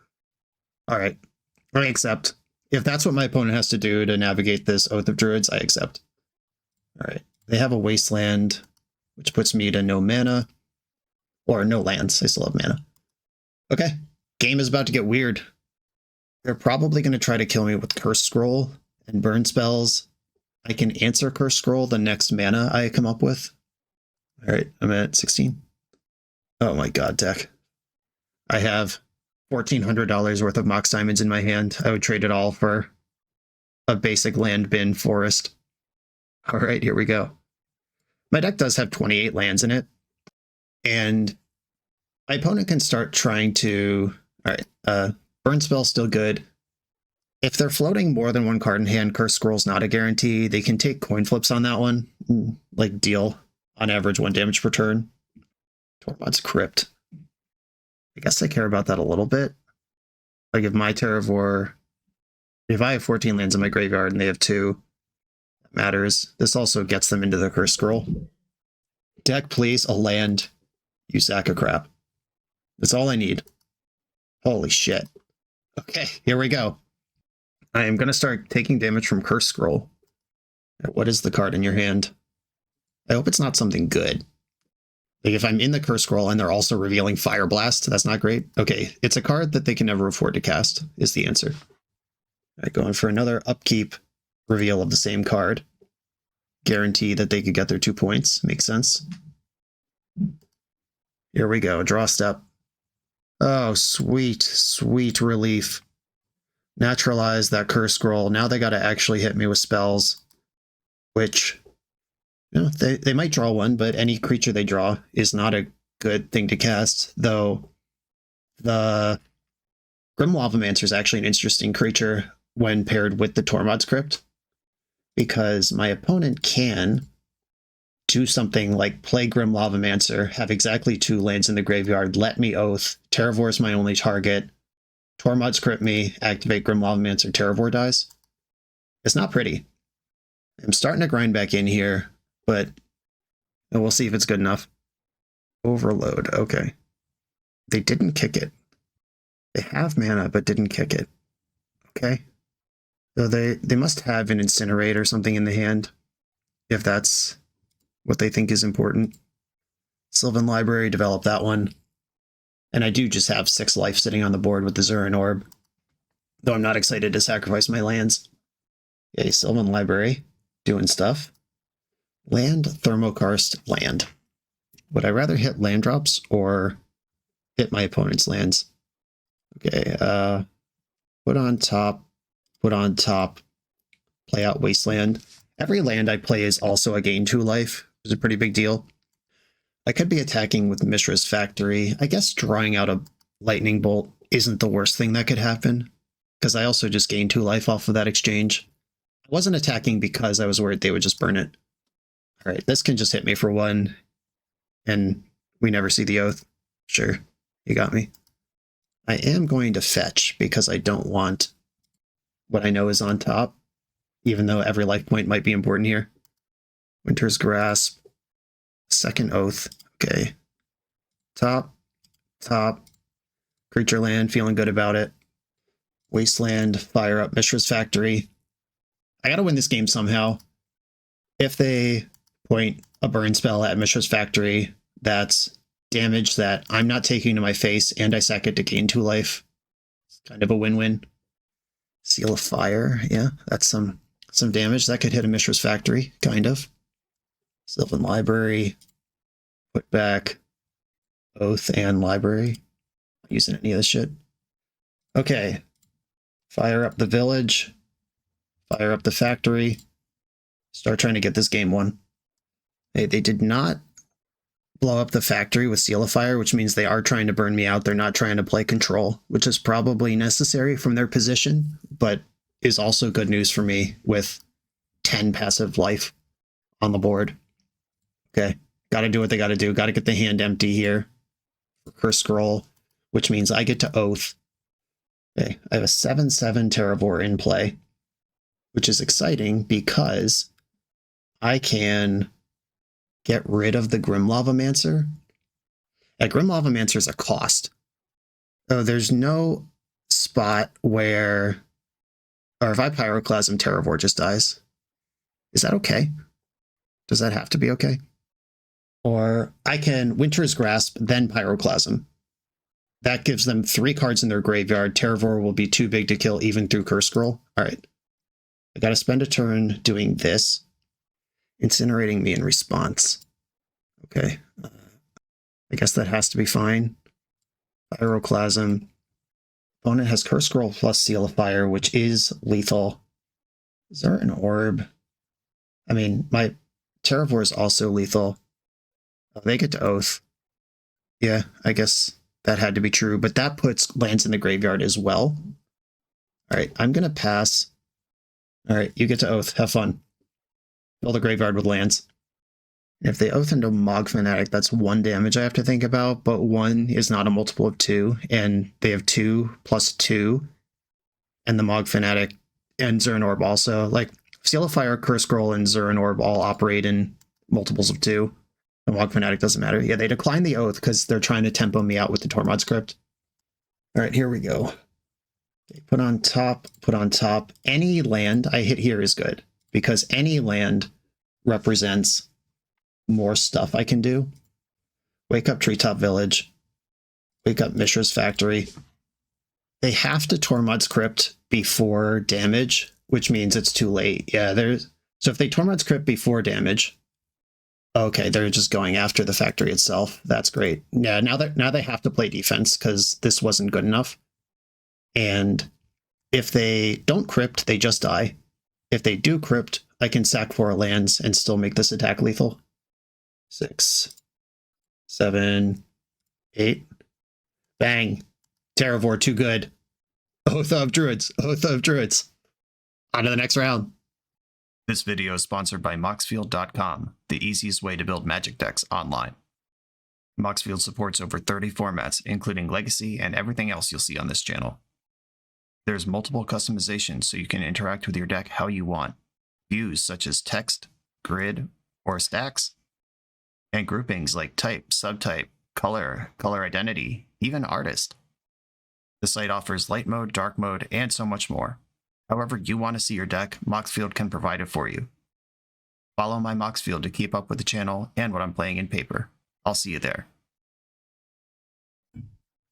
Alright, I accept. If that's what my opponent has to do to navigate this Oath of Druids, I accept. Alright, they have a Wasteland, which puts me to no mana. Or no lands, I still have mana. Okay, game is about to get weird. They're probably going to try to kill me with Curse Scroll and burn spells. I can answer Curse Scroll the next mana I come up with. Alright, I'm at 16. Oh my god, deck. I have $1,400 worth of Mox Diamonds in my hand. I would trade it all for a basic land bin forest. Alright, here we go. My deck does have 28 lands in it. And my opponent can start trying to... Alright, burn spell's still good. If they're floating more than 1 card in hand, Curse Scroll's not a guarantee. They can take coin flips on that one. Like, deal on average 1 damage per turn. Tormod's Crypt. I guess I care about that a little bit. Like, if my Terravore... If I have 14 lands in my graveyard and they have 2, that matters. This also gets them into the Curse Scroll. Deck, please, a land, you sack of crap. That's all I need. Holy shit. Okay, here we go. I am going to start taking damage from Curse Scroll. What is the card in your hand? I hope it's not something good. Like if I'm in the Curse Scroll and they're also revealing Fire Blast, that's not great. Okay, it's a card that they can never afford to cast, is the answer. All right, going for another upkeep reveal of the same card. Guarantee that they could get their 2 points. Makes sense. Here we go. Draw step. Oh, sweet, sweet relief. Naturalize that Curse Scroll. Now they got to actually hit me with spells, which, you know, they might draw one, but any creature they draw is not a good thing to cast, though the Grim Lavamancer is actually an interesting creature when paired with the Tormod's Crypt, because my opponent can do something like play Grim Lavamancer, have exactly 2 lands in the graveyard, let me Oath, Terravore is my only target, Tormod's Crypt me, activate Grim Lavamancer, Terravore dies. It's not pretty. I'm starting to grind back in here, but we'll see if it's good enough. Overload, okay. They didn't kick it. They have mana, but didn't kick it. Okay. So they must have an Incinerate or something in the hand, if that's what they think is important. Sylvan Library, develop that one. And I do just have 6 life sitting on the board with the Zurin Orb, though I'm not excited to sacrifice my lands. Okay, Sylvan Library, doing stuff. Land, Thermokarst, land. Would I rather hit land drops or hit my opponent's lands? Okay, put on top, play out Wasteland. Every land I play is also a gain 2 life, which is a pretty big deal. I could be attacking with Mishra's Factory. I guess drawing out a Lightning Bolt isn't the worst thing that could happen, because I also just gained 2 life off of that exchange. I wasn't attacking because I was worried they would just burn it. All right, this can just hit me for 1, and we never see the Oath. Sure, you got me. I am going to fetch because I don't want what I know is on top, even though every life point might be important here. Winter's Grasp, second Oath, okay. Top, creature land, feeling good about it. Wasteland, fire up Mishra's Factory. I gotta win this game somehow. If they point a burn spell at Mishra's Factory, that's damage that I'm not taking to my face, and I sack it to gain 2 life. It's kind of a win-win. Seal of Fire, yeah, that's some damage. That could hit a Mishra's Factory, kind of. Sylvan Library, put back Oath and Library. Not using any of this shit. Okay, fire up the village, fire up the factory, start trying to get this game won. Hey, they did not blow up the factory with Seal of Fire, which means they are trying to burn me out. They're not trying to play control, which is probably necessary from their position, but is also good news for me with 10 passive life on the board. Okay, got to do what they got to do. Got to get the hand empty here for Curse Scroll, which means I get to Oath. Okay, I have a 7/7 Terravore in play, which is exciting because I can get rid of the Grim Lavamancer. Grim Lavamancer is a cost. So there's no spot where, or if I Pyroclasm, Terravore just dies. Is that okay? Does that have to be okay? Or I can Winter's Grasp, then Pyroclasm. That gives them 3 cards in their graveyard. Terravore will be too big to kill even through Curse Scroll. All right. I got to spend a turn doing this. Incinerating me in response. Okay. I guess that has to be fine. Pyroclasm. Opponent has Curse Scroll plus Seal of Fire, which is lethal. Is there an orb? I mean, my Terravore is also lethal. Oh, they get to Oath. Yeah, I guess that had to be true, but that puts lands in the graveyard as well. All right, I'm going to pass. All right, you get to Oath. Have fun. Fill the graveyard with lands. If they Oath into Mog Fanatic, that's 1 damage I have to think about, but 1 is not a multiple of 2, and they have 2 plus 2, and the Mog Fanatic and Zurin Orb also. Like, Seal of Fire, Curse Scroll, and Zurin Orb all operate in multiples of 2. The Walk Fanatic doesn't matter. Yeah, they declined the oath because they're trying to tempo me out with the Tormod script. All right, here we go. Okay, put on top, put on top. Any land I hit here is good because any land represents more stuff I can do. Wake up Treetop Village. Wake up Mishra's Factory. They have to Tormod script before damage, which means it's too late. Yeah, so if they Tormod script before damage, okay, they're just going after the factory itself. That's great. Yeah, now they have to play defense because this wasn't good enough. And if they don't crypt, they just die. If they do crypt, I can sack 4 lands and still make this attack lethal. 6, 7, 8. Bang. Terravore, too good. Oath of Druids. Oath of Druids. On to the next round. This video is sponsored by Moxfield.com, the easiest way to build Magic decks online. Moxfield supports over 30 formats, including Legacy and everything else you'll see on this channel. There's multiple customizations so you can interact with your deck how you want. Views such as text, grid, or stacks. And groupings like type, subtype, color, color identity, even artist. The site offers light mode, dark mode, and so much more. However you want to see your deck, Moxfield can provide it for you. Follow my Moxfield to keep up with the channel and what I'm playing in paper. I'll see you there.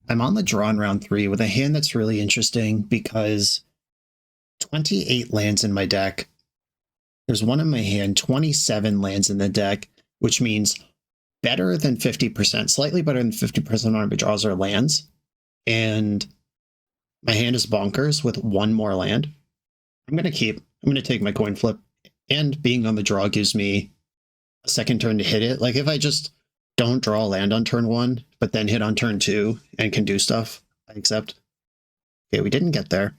I'm on the draw in round 3 with a hand that's really interesting because 28 lands in my deck. There's one in my hand, 27 lands in the deck, which means better than 50%, slightly better than 50% of my draws are lands. And my hand is bonkers with 1 more land. I'm going to take my coin flip, and being on the draw gives me a second turn to hit it. Like if I just don't draw a land on turn 1, but then hit on turn 2 and can do stuff, I accept. Okay, we didn't get there.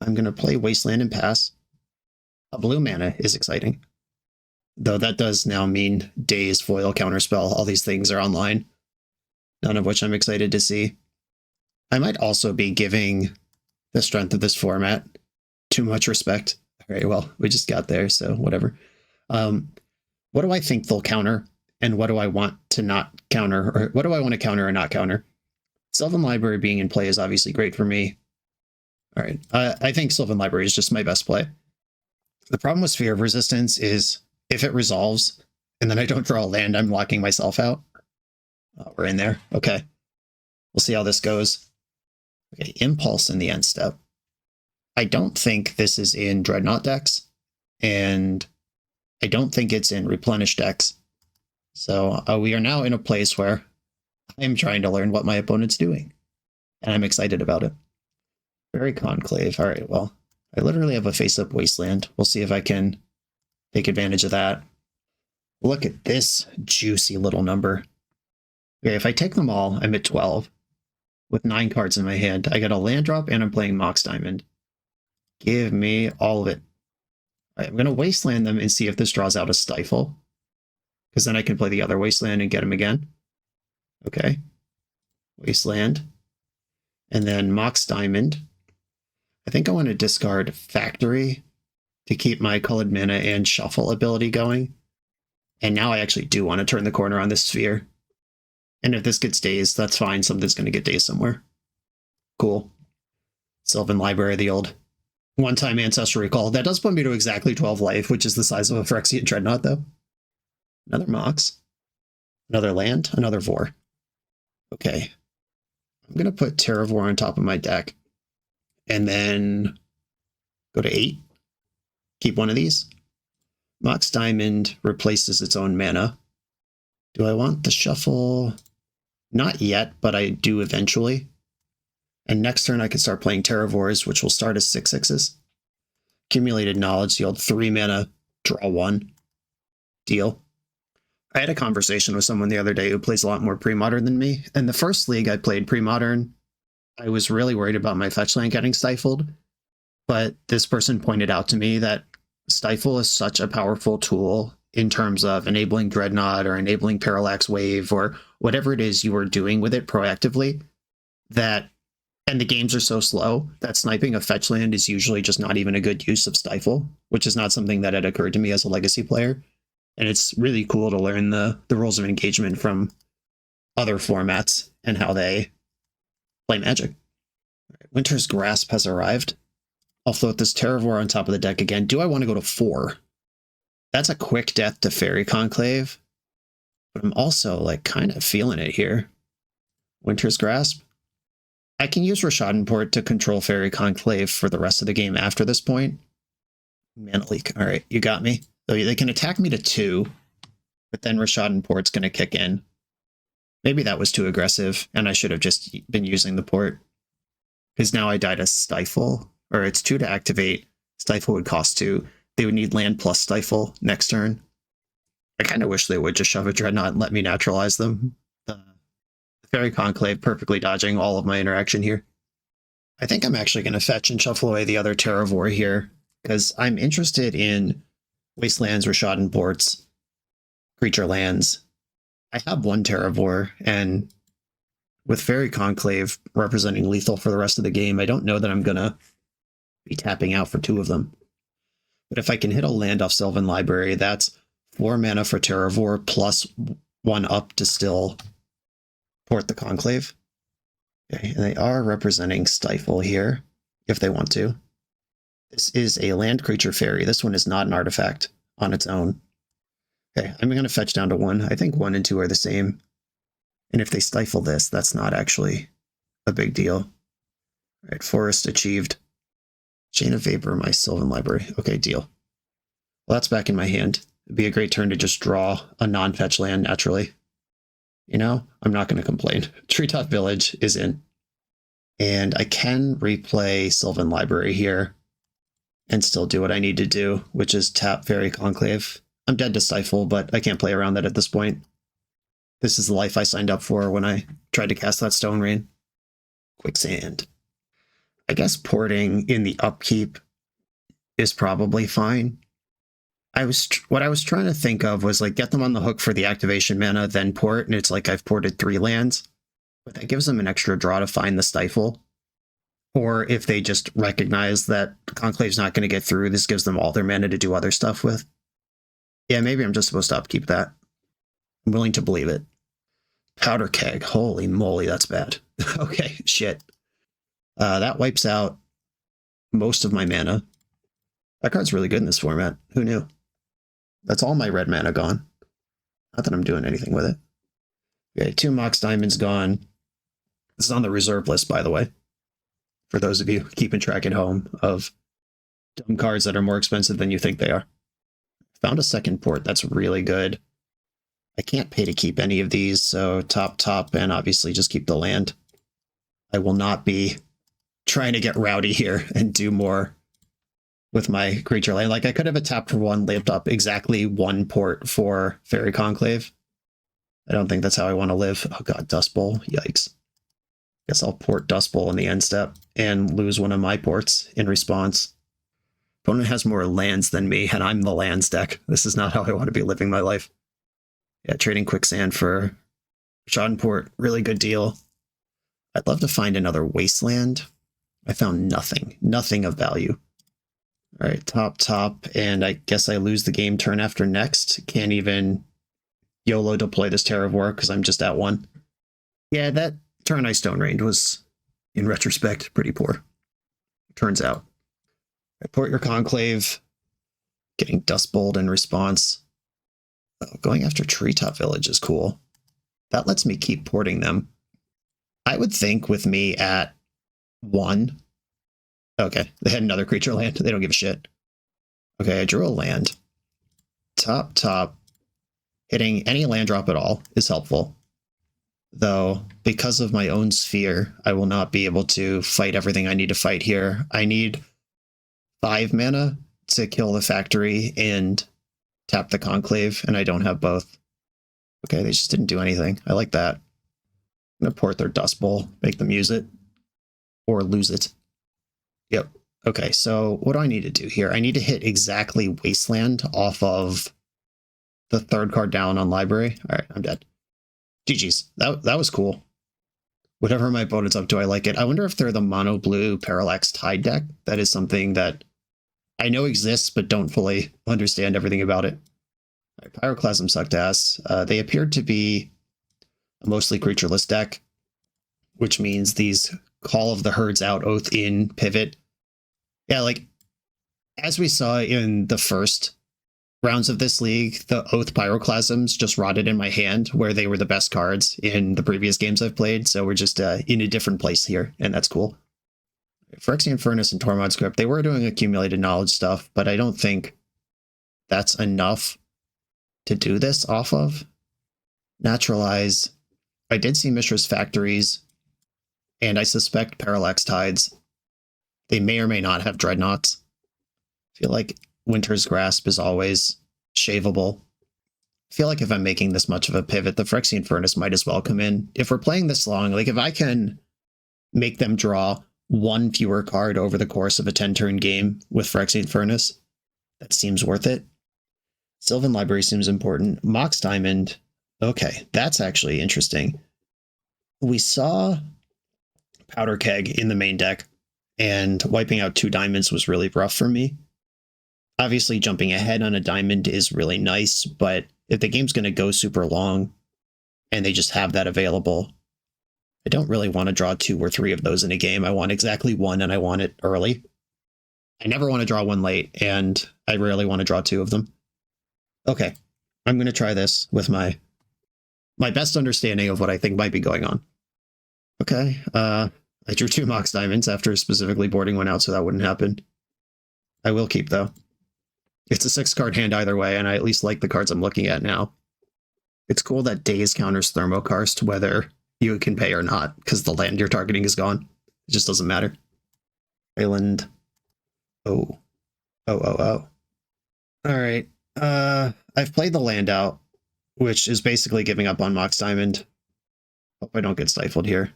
I'm going to play Wasteland and pass. A blue mana is exciting. Though that does now mean Daze, Foil, Counterspell, all these things are online. None of which I'm excited to see. I might also be giving the strength of this format too much respect. All right, well, we just got there, so whatever. What do I think they'll counter, and what do I want to not counter, or what do I want to counter or not counter? Sylvan Library being in play is obviously great for me. All right, I think Sylvan Library is just my best play. The problem with Sphere of Resistance is if it resolves, and then I don't draw a land, I'm locking myself out. Oh, we're in there. Okay. We'll see how this goes. Okay, Impulse in the end step. I don't think this is in Dreadnought decks, and I don't think it's in Replenish decks. So we are now in a place where I'm trying to learn what my opponent's doing, and I'm excited about it. Very Conclave. All right, well, I literally have a face-up Wasteland. We'll see if I can take advantage of that. Look at this juicy little number. Okay, if I take them all, I'm at 12. With 9 cards in my hand. I got a land drop, and I'm playing Mox Diamond. Give me all of it. All right, I'm going to Wasteland them and see if this draws out a Stifle. Because then I can play the other Wasteland and get him again. Okay. Wasteland. And then Mox Diamond. I think I want to discard Factory to keep my colored mana and shuffle ability going. And now I actually do want to turn the corner on this Sphere. And if this gets dazed, that's fine. Something's going to get dazed somewhere. Cool. Sylvan Library, the old one-time Ancestral Recall. That does put me to exactly 12 life, which is the size of a Phyrexian Dreadnought, though. Another Mox. Another land. Another Vor. Okay. I'm going to put Terravore on top of my deck. And then go to 8. Keep one of these. Mox Diamond replaces its own mana. Do I want the shuffle? Not yet, but I do eventually. And next turn I can start playing Terravores, which will start as 6/6s. Accumulated Knowledge, the old 3 mana, draw 1. Deal. I had a conversation with someone the other day who plays a lot more Premodern than me. And the first league I played Premodern, I was really worried about my fetch land getting stifled. But this person pointed out to me that Stifle is such a powerful tool in terms of enabling Dreadnought or enabling Parallax Wave or whatever it is you are doing with it proactively, that, and the games are so slow, that sniping a fetch land is usually just not even a good use of Stifle, which is not something that had occurred to me as a Legacy player. And it's really cool to learn the rules of engagement from other formats and how they play Magic. Winter's Grasp has arrived. I'll float this Terravore on top of the deck again. Do I want to go to 4? That's a quick death to Fairy Conclave. But I'm also like kind of feeling it here. Winter's Grasp. I can use Rishadenport to control Fairy Conclave for the rest of the game after this point. Mana Leak. All right, you got me. So they can attack me to 2, but then Rishadenport's going to kick in. Maybe that was too aggressive, and I should have just been using the port. Because now I died a Stifle, or it's 2 to activate. Stifle would cost 2. They would need land plus Stifle next turn. I kind of wish they would just shove a Dreadnought and let me naturalize them. The Fairy Conclave perfectly dodging all of my interaction here. I think I'm actually going to fetch and shuffle away the other Terravore here, because I'm interested in Wastelands, Rishadenports, creature lands. I have 1 Terravore, and with Fairy Conclave representing lethal for the rest of the game, I don't know that I'm going to be tapping out for 2 of them. But if I can hit a land off Sylvan Library, that's 4 mana for Terravore plus 1 up to still port the Conclave. Okay, and they are representing Stifle here, if they want to. This is a land creature fairy. This one is not an artifact on its own. Okay, I'm going to fetch down to 1. I think 1 and 2 are the same. And if they stifle this, that's not actually a big deal. All right, Forest achieved. Chain of Vapor, my Sylvan Library. Okay, deal. Well, that's back in my hand. It'd be a great turn to just draw a non-fetch land naturally. You know, I'm not going to complain. Treetop Village is in. And I can replay Sylvan Library here and still do what I need to do, which is tap Fairy Conclave. I'm dead to Stifle, but I can't play around that at this point. This is the life I signed up for when I tried to cast that Stone Rain. Quicksand. I guess porting in the upkeep is probably fine. What I was trying to think of was like get them on the hook for the activation mana, then port, and it's like I've ported 3 lands. But that gives them an extra draw to find the Stifle. Or if they just recognize that Conclave's not going to get through, this gives them all their mana to do other stuff with. Yeah, maybe I'm just supposed to upkeep that. I'm willing to believe it. Powder Keg. Holy moly, that's bad. Okay, shit. That wipes out most of my mana. That card's really good in this format. Who knew? That's all my red mana gone. Not that I'm doing anything with it. Okay, 2 Mox Diamonds gone. This is on the reserve list, by the way. For those of you keeping track at home of dumb cards that are more expensive than you think they are. Found a second port. That's really good. I can't pay to keep any of these, so top, and obviously just keep the land. I will not be trying to get rowdy here and do more with my creature land. Like, I could have a tap for 1, lived up exactly 1 port for Fairy Conclave. I don't think that's how I want to live. Oh god, Dust Bowl. Yikes. Guess I'll port Dust Bowl in the end step and lose one of my ports in response. Opponent has more lands than me, and I'm the lands deck. This is not how I want to be living my life. Yeah, trading Quicksand for Rishadenport, really good deal. I'd love to find another Wasteland. I found nothing of value. All right, top, and I guess I lose the game turn after next. Can't even YOLO deploy this Terravore because I'm just at 1. Yeah, that turn I Stone Rained was, in retrospect, pretty poor. Turns out. Port your Conclave, getting Dust Bowled in response. Oh, going after Treetop Village is cool. That lets me keep porting them. I would think with me at 1. Okay, they had another creature land. They don't give a shit. Okay, I drew a land. Top. Hitting any land drop at all is helpful. Though, because of my own sphere, I will not be able to fight everything I need to fight here. I need 5 mana to kill the factory and tap the Conclave, and I don't have both. Okay, they just didn't do anything. I like that. I'm going to port their Dust Bowl, make them use it. Or lose it. Yep. Okay, so what do I need to do here? I need to hit exactly Wasteland off of the 3rd card down on Library. All right, I'm dead. GG's. That was cool. Whatever my opponent's up to, I like it. I wonder if they're the mono blue Parallax Tide deck. That is something that I know exists, but don't fully understand everything about it. Right, Pyroclasm sucked ass. They appeared to be a mostly creatureless deck, which means these Call of the Herds Out, Oath in, Pivot. Yeah, like, as we saw in the first rounds of this league, the Oath Pyroclasms just rotted in my hand where they were the best cards in the previous games I've played, so we're just in a different place here, and that's cool. Phyrexian Furnace and Tormod Script, they were doing accumulated knowledge stuff, but I don't think that's enough to do this off of. Naturalize. I did see Mishra's Factories, and I suspect Parallax Tides. They may or may not have Dreadnoughts. I feel like Winter's Grasp is always shaveable. I feel like if I'm making this much of a pivot, the Phyrexian Furnace might as well come in. If we're playing this long, like if I can make them draw one fewer card over the course of a 10-turn game with Phyrexian Furnace, that seems worth it. Sylvan Library seems important. Mox Diamond, okay, that's actually interesting. We saw Powder Keg in the main deck, and wiping out 2 diamonds was really rough for me. Obviously, jumping ahead on a diamond is really nice, but if the game's going to go super long and they just have that available, I don't really want to draw 2 or 3 of those in a game. I want exactly 1, and I want it early. I never want to draw 1 late, and I rarely want to draw 2 of them. Okay, I'm going to try this with my best understanding of what I think might be going on. Okay, I drew 2 Mox Diamonds after specifically boarding 1 out so that wouldn't happen. I will keep, though. It's a 6-card hand either way, and I at least like the cards I'm looking at now. It's cool that Daze counters Thermokarst, whether you can pay or not, because the land you're targeting is gone. It just doesn't matter. Island. Oh. Alright. I've played the land out, which is basically giving up on Mox Diamond. Hope I don't get stifled here.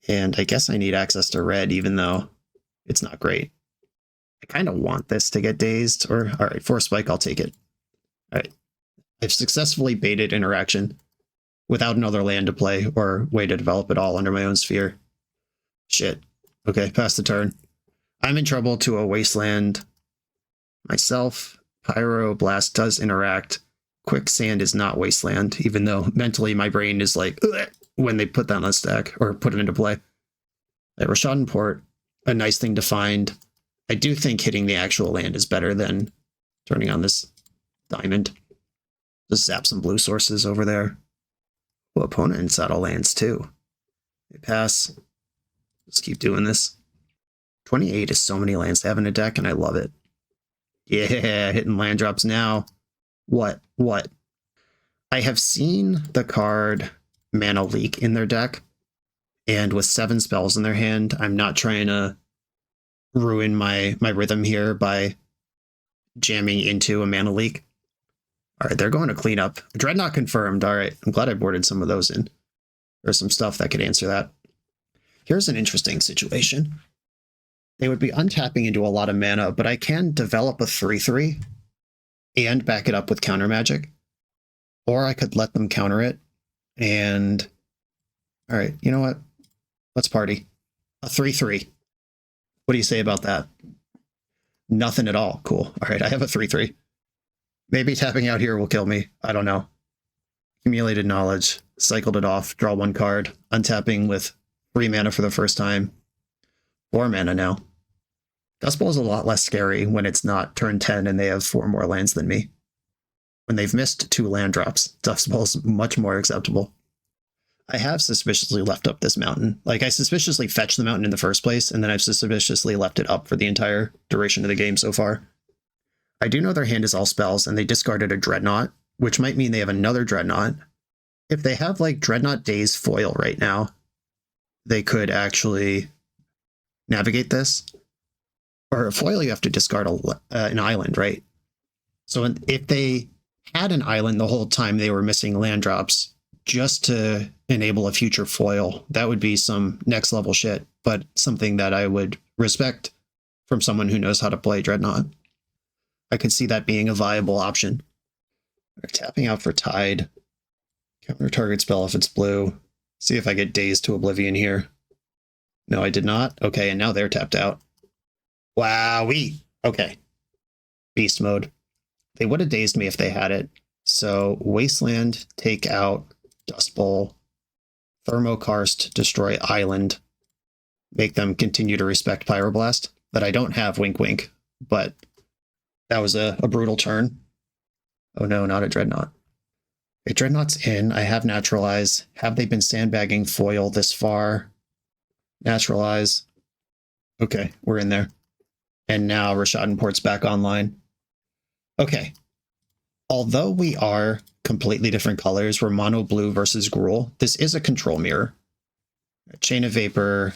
And I guess I need access to red, even though it's not great. I kind of want this to get dazed, or alright, Force Spike, I'll take it. Alright. I've successfully baited interaction without another land to play or way to develop it all under my own sphere. Shit. Okay, pass the turn. I'm in trouble to a wasteland myself. Pyroblast does interact. Quicksand is not wasteland, even though mentally my brain is like, ugh, when they put that on the stack or put it into play. Rashadan Port, a nice thing to find. I do think hitting the actual land is better than turning on this diamond. Just zap some blue sources over there. Well, opponent in saddle lands too. They pass. Let's keep doing this. 28 is so many lands to have in a deck, and I love it. Yeah, hitting land drops now. What? I have seen the card Mana Leak in their deck, and with 7 spells in their hand, I'm not trying to ruin my rhythm here by jamming into a Mana Leak. Alright, they're going to clean up. Dreadnought confirmed. Alright, I'm glad I boarded some of those in. There's some stuff that could answer that. Here's an interesting situation. They would be untapping into a lot of mana, but I can develop a 3/3 and back it up with counter magic. Or I could let them counter it and... Alright, you know what? Let's party. A 3/3. What do you say about that? Nothing at all. Cool. Alright, I have a 3/3. Maybe tapping out here will kill me. I don't know. Accumulated knowledge. Cycled it off. Draw 1 card. Untapping with 3 mana for the first time. 4 mana now. Dust Bowl is a lot less scary when it's not turn 10 and they have 4 more lands than me. When they've missed 2 land drops, Dust Bowl is much more acceptable. I have suspiciously left up this mountain. Like, I suspiciously fetched the mountain in the first place, and then I've suspiciously left it up for the entire duration of the game so far. I do know their hand is all spells, and they discarded a Dreadnought, which might mean they have another Dreadnought. If they have, like, Dreadnought Daze foil right now, they could actually navigate this. Or foil, you have to discard an island, right? So if they had an island the whole time they were missing land drops just to enable a future foil, that would be some next level shit, but something that I would respect from someone who knows how to play Dreadnought. I could see that being a viable option. They're tapping out for Tide. Counter target spell if it's blue. See if I get Dazed to Oblivion here. No, I did not. Okay, and now they're tapped out. Wowee. Okay. Beast mode. They would have dazed me if they had it. So Wasteland, take out Dust Bowl, Thermokarst, destroy Island, make them continue to respect Pyroblast. That I don't have Wink Wink, but that was a brutal turn. Oh no, not a Dreadnought. Okay, Dreadnought's in. I have Naturalize. Have they been sandbagging foil this far? Naturalize. Okay, we're in there. And now Rashadenport's back online. Okay. Although we are completely different colors, we're mono blue versus Gruul, this is a control mirror. Chain of Vapor,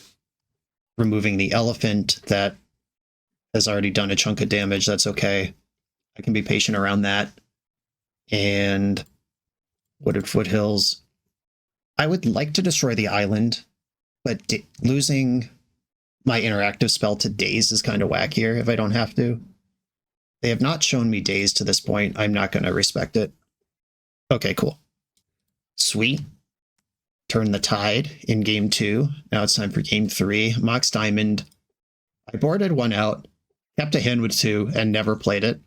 removing the elephant that has already done a chunk of damage. That's okay. I can be patient around that. And Wooded Foothills. I would like to destroy the island, but losing my interactive spell to Daze is kind of wackier if I don't have to. They have not shown me Daze to this point. I'm not going to respect it. Okay, cool. Sweet. Turn the tide in game 2. Now it's time for game 3. Mox Diamond. I boarded one out, kept a hand with 2, and never played it.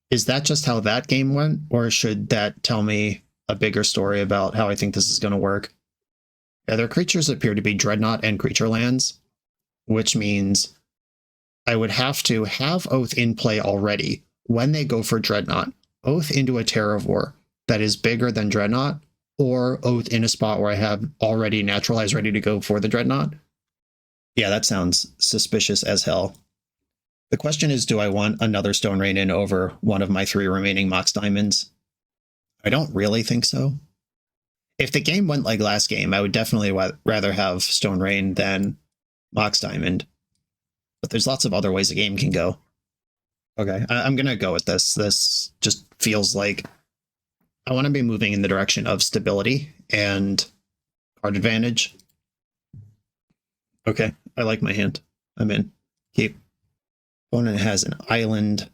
Is that just how that game went? Or should that tell me a bigger story about how I think this is going to work? Yeah, their creatures appear to be Dreadnought and creature lands, which means I would have to have Oath in play already when they go for Dreadnought. Oath into a Terravore that is bigger than Dreadnought, or Oath in a spot where I have already Naturalized ready to go for the Dreadnought. Yeah, that sounds suspicious as hell. The question is, do I want another Stone Rain in over one of my 3 remaining Mox Diamonds? I don't really think so. If the game went like last game, I would definitely rather have Stone Rain than Mox Diamond. But there's lots of other ways a game can go. Okay, I'm going to go with this. This just feels like I want to be moving in the direction of stability and card advantage. Okay, I like my hand. I'm in. Keep. Opponent has an island.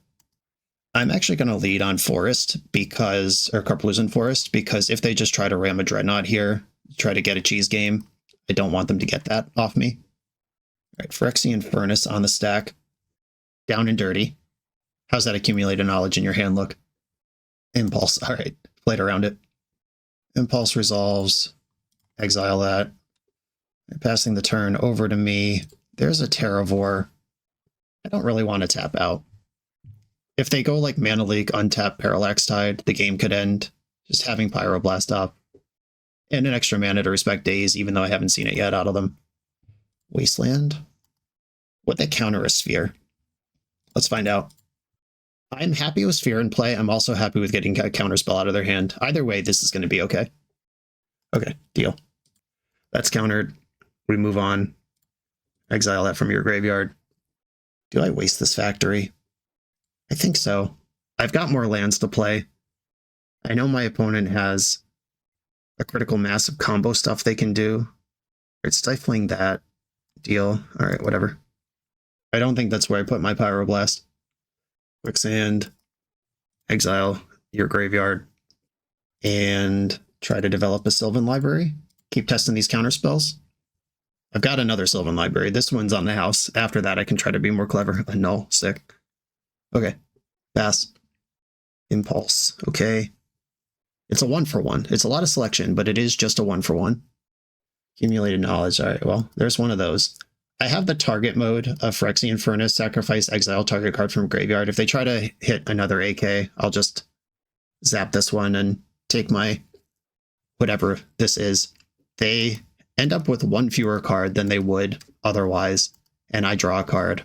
I'm actually going to lead on Forest because, or Karplusan Forest, because if they just try to ram a Dreadnought here, try to get a cheese game, I don't want them to get that off me. All right, Phyrexian Furnace on the stack. Down and dirty. How's that accumulated knowledge in your hand look? Impulse. All right, played around it. Impulse resolves. Exile that. Passing the turn over to me. There's a Terravore. I don't really want to tap out. If they go like Mana Leak, untap Parallax Tide, the game could end. Just having Pyroblast up. And an extra mana to respect Daze, even though I haven't seen it yet out of them. Wasteland? Would they counter a Sphere? Let's find out. I'm happy with Sphere in play. I'm also happy with getting a counterspell out of their hand. Either way, this is going to be okay. Okay, deal. That's countered. We move on. Exile that from your graveyard. Do I waste this factory? I think so. I've got more lands to play. I know my opponent has a critical mass of combo stuff they can do. It's stifling that. Deal. All right, whatever. I don't think that's where I put my Pyroblast. Quicksand. Exile your graveyard. And try to develop a Sylvan library. Keep testing these counter spells. I've got another Sylvan library. This one's on the house. After that, I can try to be more clever. Null. Sick. Okay. Pass. Impulse. Okay. It's a 1-for-1. It's a lot of selection, but it is just a 1-for-1. Accumulated knowledge. All right, well, there's one of those. I have the target mode of Phyrexian Furnace, sacrifice, exile target card from graveyard. If they try to hit another AK, I'll just zap this one and take my whatever this is. They end up with 1 fewer card than they would otherwise, and I draw a card.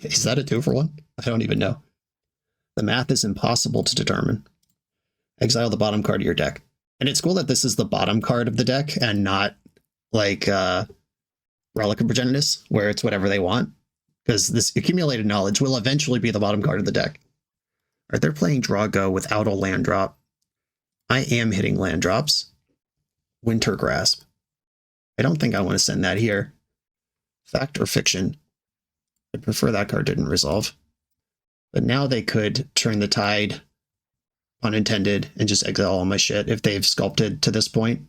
Is that a 2-for-1? I don't even know. The math is impossible to determine. Exile the bottom card of your deck. And it's cool that this is the bottom card of the deck and not like Relic of Progenitus, where it's whatever they want. Because this accumulated knowledge will eventually be the bottom card of the deck. All right, they're playing Draw Go without a land drop. I am hitting land drops. Winter Grasp. I don't think I want to send that here. Fact or fiction? I prefer that card didn't resolve. But now they could turn the tide, unintended, and just exile all my shit if they've sculpted to this point.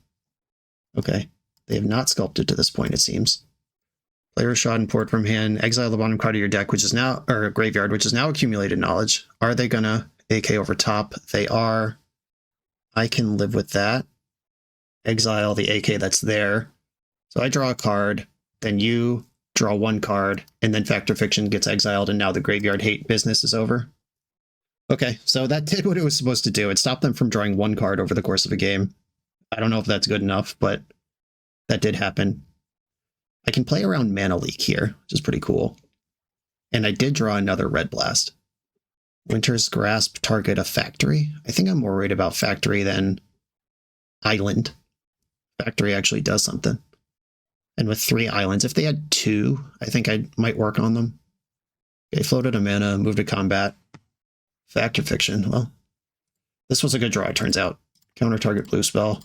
Okay. They have not sculpted to this point, it seems. Play Rashadenport from hand, exile the bottom card of your deck, which is now, or graveyard, which is now accumulated knowledge. Are they gonna AK over top? They are. I can live with that. Exile the AK that's there. So I draw a card, then you draw one card, and then Fact or Fiction gets exiled, and now the Graveyard Hate business is over. Okay, so that did what it was supposed to do. It stopped them from drawing one card over the course of a game. I don't know if that's good enough, but that did happen. I can play around Mana Leak here, which is pretty cool. And I did draw another Red Blast. Winter's Grasp, target a factory. I think I'm more worried about factory than island. Factory actually does something. And with 3 islands, if they had 2, I think I might work on them. Okay, floated a mana, moved to combat. Fact or Fiction. Well, this was a good draw, it turns out. Counter target blue spell.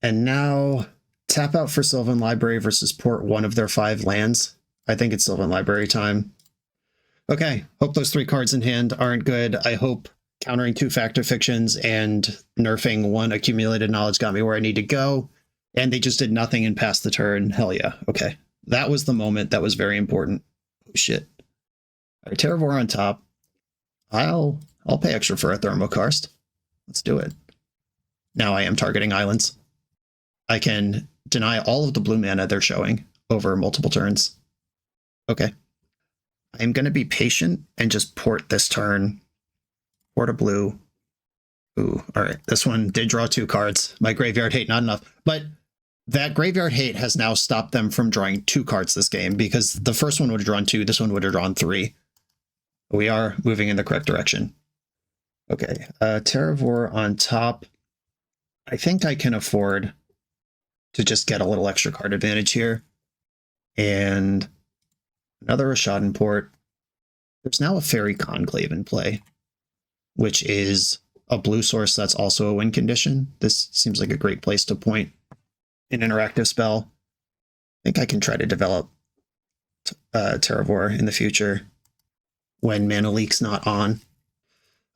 And now tap out for Sylvan Library versus port one of their 5 lands. I think it's Sylvan Library time. Okay, hope those 3 cards in hand aren't good. I hope countering 2 Fact or Fictions and nerfing 1 accumulated knowledge got me where I need to go. And they just did nothing and passed the turn. Hell yeah. Okay. That was the moment that was very important. Oh, shit. All right, Terravore on top. I'll pay extra for a Thermokarst. Let's do it. Now I am targeting islands. I can deny all of the blue mana they're showing over multiple turns. Okay. I'm going to be patient and just port this turn. Port a blue. Ooh, all right. This one did draw 2 cards. My Graveyard Hate, not enough. But that Graveyard Hate has now stopped them from drawing 2 cards this game, because the first one would have drawn 2, this one would have drawn 3. We are moving in the correct direction. Okay, Terravore on top. I think I can afford to just get a little extra card advantage here. And another Rashadan port. There's now a Fairy Conclave in play, which is a blue source that's also a win condition. This seems like a great place to point an interactive spell. I think I can try to develop Terravore in the future when Mana Leak's not on.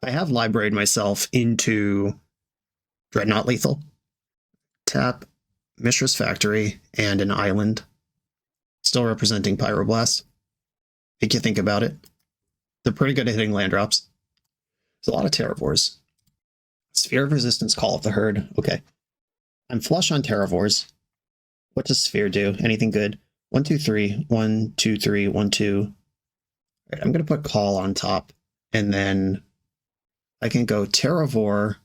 I have libraried myself into Dreadnought Lethal. Tap Mishra's Factory and an island. Still representing Pyroblast. Make you think about it. They're pretty good at hitting land drops. There's a lot of Terravores. Sphere of Resistance, Call of the Herd. Okay. I'm flush on Terravores. What does Sphere do? Anything good? 1, 2, 3. 1, 2, 3. 1, 2. All right, I'm going to put Call on top. And then I can go Terravore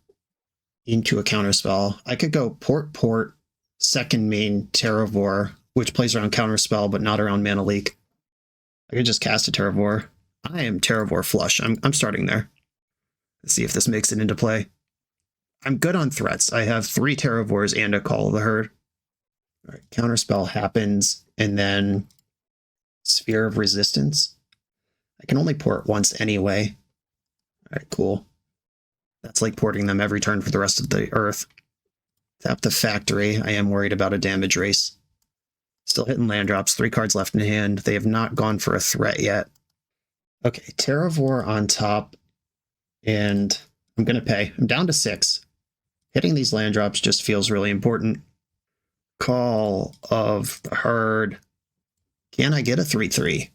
into a counterspell. I could go port, second main Terravore, which plays around counterspell, but not around Mana Leak. I could just cast a Terravore. I am Terravore flush. I'm starting there. Let's see if this makes it into play. I'm good on threats. I have 3 Terravores and a Call of the Herd. All right, counterspell happens, and then Sphere of Resistance. I can only port once anyway. All right, cool. That's like porting them every turn for the rest of the Earth. Tap the Factory. I am worried about a damage race. Still hitting land drops. 3 cards left in hand. They have not gone for a threat yet. Okay, Terravore on top. And I'm going to pay. I'm down to 6. Hitting these land drops just feels really important. Call of the Herd. Can I get a 3/3?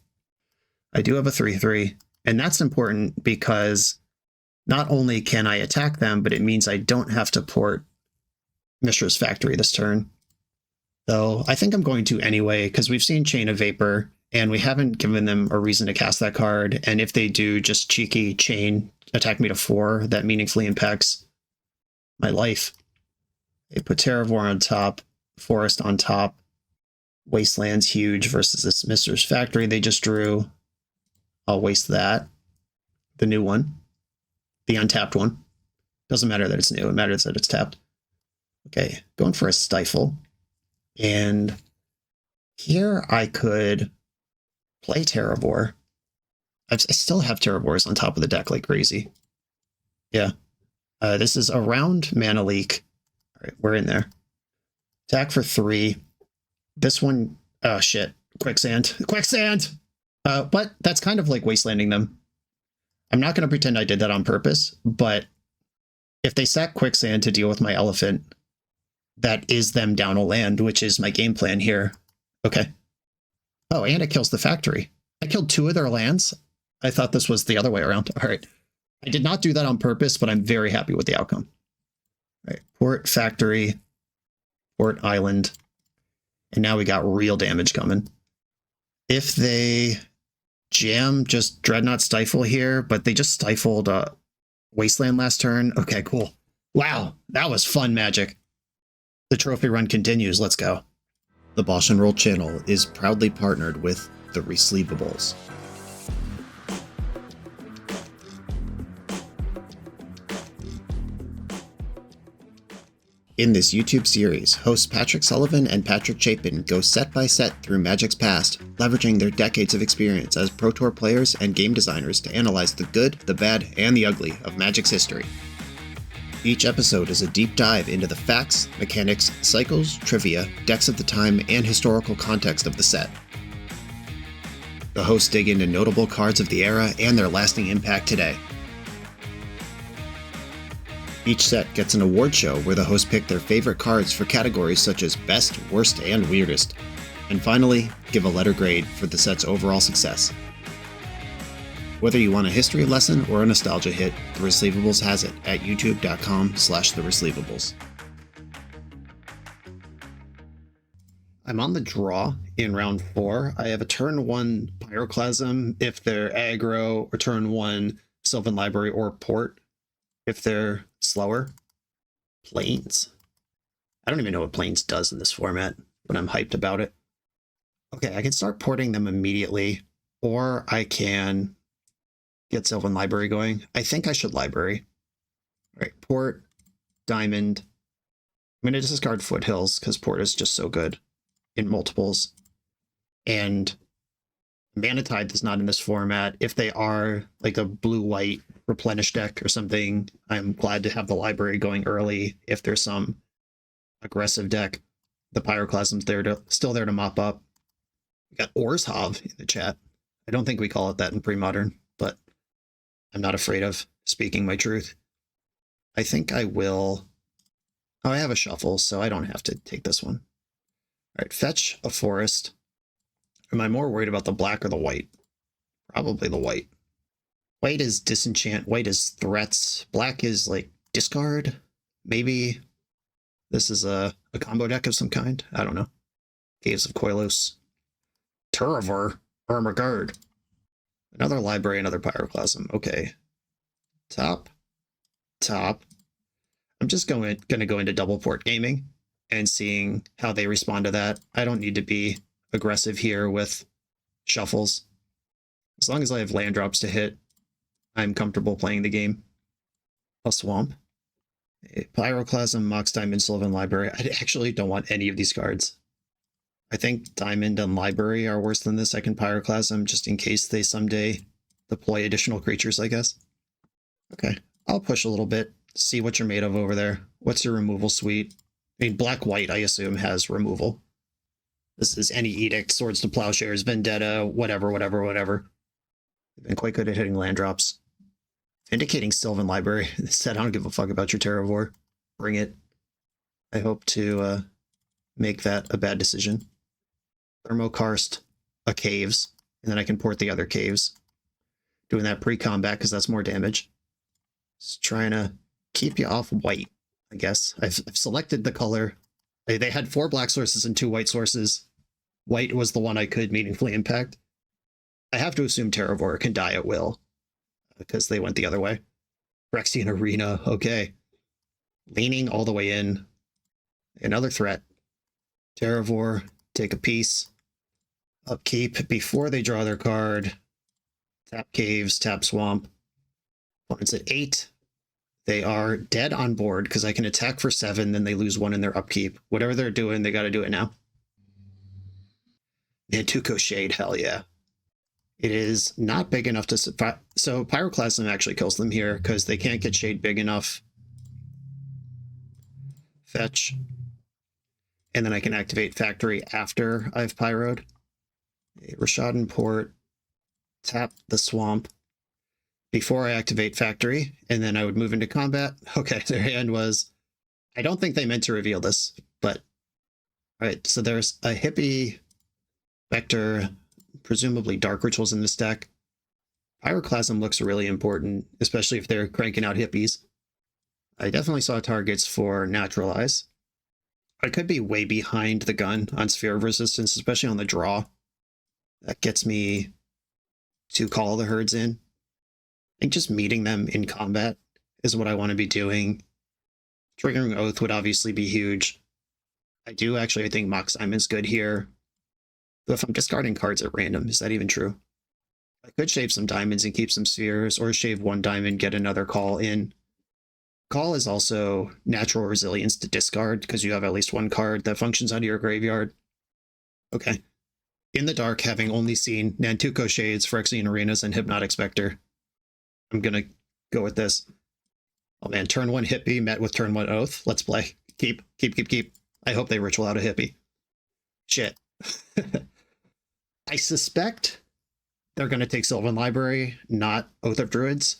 I do have a 3/3. And that's important because not only can I attack them, but it means I don't have to port Mishra's Factory this turn. Though I think I'm going to anyway, because we've seen Chain of Vapor, and we haven't given them a reason to cast that card. And if they do, just cheeky chain, attack me to 4, that meaningfully impacts my life. They put Terravore on top, Forest on top. Wasteland's huge versus this Mishra's Factory they just drew. I'll waste that. The new one. The untapped one. Doesn't matter that it's new, it matters that it's tapped. Okay, going for a Stifle. And here I could play Terravore. I still have Terravores on top of the deck like crazy. Yeah. This is around Mana Leak. All right, we're in there. Attack for 3. This one, oh shit. Quicksand. Quicksand! But that's kind of like wastelanding them. I'm not going to pretend I did that on purpose, but if they sack Quicksand to deal with my elephant, that is them down a land, which is my game plan here. Okay. Oh, and it kills the Factory. I killed 2 of their lands. I thought this was the other way around. All right. I did not do that on purpose, but I'm very happy with the outcome. Right, Port Factory, Port Island, and now we got real damage coming. If they jam just Dreadnought Stifle here, but they just stifled Wasteland last turn. Okay, cool. Wow, that was fun magic. The trophy run continues. Let's go. The BoshNRoll channel is proudly partnered with the Resleevables. In this YouTube series, hosts Patrick Sullivan and Patrick Chapin go set by set through Magic's past, leveraging their decades of experience as Pro Tour players and game designers to analyze the good, the bad, and the ugly of Magic's history. Each episode is a deep dive into the facts, mechanics, cycles, trivia, decks of the time, and historical context of the set. The hosts dig into notable cards of the era and their lasting impact today. Each set gets an award show where the hosts pick their favorite cards for categories such as Best, Worst, and Weirdest. And finally, give a letter grade for the set's overall success. Whether you want a history lesson or a nostalgia hit, The Resleevables has it at youtube.com/TheResleevables. I'm on the draw in round 4. I have a turn 1 Pyroclasm if they're aggro, or turn 1 Sylvan Library or Port if they're slower. Plains. I don't even know what Plains does in this format, but I'm hyped about it. Okay, I can start porting them immediately, or I can get Sylvan Library going. I think I should Library. All right, Port, Diamond. I'm going to discard Foothills because Port is just so good in multiples. And Mana Tide is not in this format. If they are like a blue-white replenish deck or something, I'm glad to have the library going early. If there's some aggressive deck, the Pyroclasm's still there to mop up. We got Orzhov in the chat. I don't think we call it that in Premodern, but I'm not afraid of speaking my truth. I think I will. Oh, I have a shuffle, so I don't have to take this one. All right, fetch a forest. Am I more worried about the black or the white? Probably the white. White is disenchant. White is threats. Black is like discard. Maybe this is a combo deck of some kind. I don't know. Caves of Koilos. Terravore. Armor Guard. Another library, another Pyroclasm. Okay. Top. I'm just going to go into double port gaming and seeing how they respond to that. I don't need to be aggressive here with shuffles. As long as I have land drops to hit, I'm comfortable playing the game. A swamp. A Pyroclasm, Mox Diamond, Sylvan Library. I actually don't want any of these cards. I think Diamond and Library are worse than the second Pyroclasm, just in case they someday deploy additional creatures, I guess. Okay, I'll push a little bit, see what you're made of over there. What's your removal suite? I mean, black-white, I assume, has removal. This is any Edict, Swords to Plowshares, Vendetta, whatever. They've been quite good at hitting land drops. Indicating Sylvan Library. Said, I don't give a fuck about your Terravore. Bring it. I hope to make that a bad decision. Thermokarst, a Caves, and then I can port the other Caves. Doing that pre-combat because that's more damage. Just trying to keep you off white, I guess. I've selected the color. They had 4 black sources and 2 white sources. White was the one I could meaningfully impact. I have to assume Terravore can die at will, because they went the other way. Phyrexian Arena, okay. Leaning all the way in. Another threat. Terravore, take a piece. Upkeep before they draw their card. Tap Caves, tap Swamp. Opponent's at 8. They are dead on board because I can attack for 7, then they lose 1 in their upkeep. Whatever they're doing, they got to do it now. Nantuko Shade, hell yeah. It is not big enough to... So Pyroclasm actually kills them here because they can't get Shade big enough. Fetch. And then I can activate Factory after I've Pyroed. Rashadan Port. Tap the Swamp before I activate Factory, and then I would move into combat. Okay, their hand was... I don't think they meant to reveal this, but... Alright, so there's a Hippie, Vector, presumably Dark Rituals in this deck. Pyroclasm looks really important, especially if they're cranking out Hippies. I definitely saw targets for Naturalize. I could be way behind the gun on Sphere of Resistance, especially on the draw. That gets me to call the herds in. I think just meeting them in combat is what I want to be doing. Triggering Oath would obviously be huge. I think Mox Diamond's good here. But if I'm discarding cards at random, is that even true? I could shave some diamonds and keep some spheres, or shave one diamond, get another call in. Call is also natural resilience to discard, because you have at least one card that functions out of your graveyard. Okay. In the dark, having only seen Nantuko Shades, Phyrexian Arenas, and Hypnotic Spectre, I'm gonna go with this. Oh man, turn 1 Hippie met with turn 1 Oath. Let's play. Keep. I hope they ritual out a Hippie. Shit. I suspect they're going to take Sylvan Library, not Oath of Druids,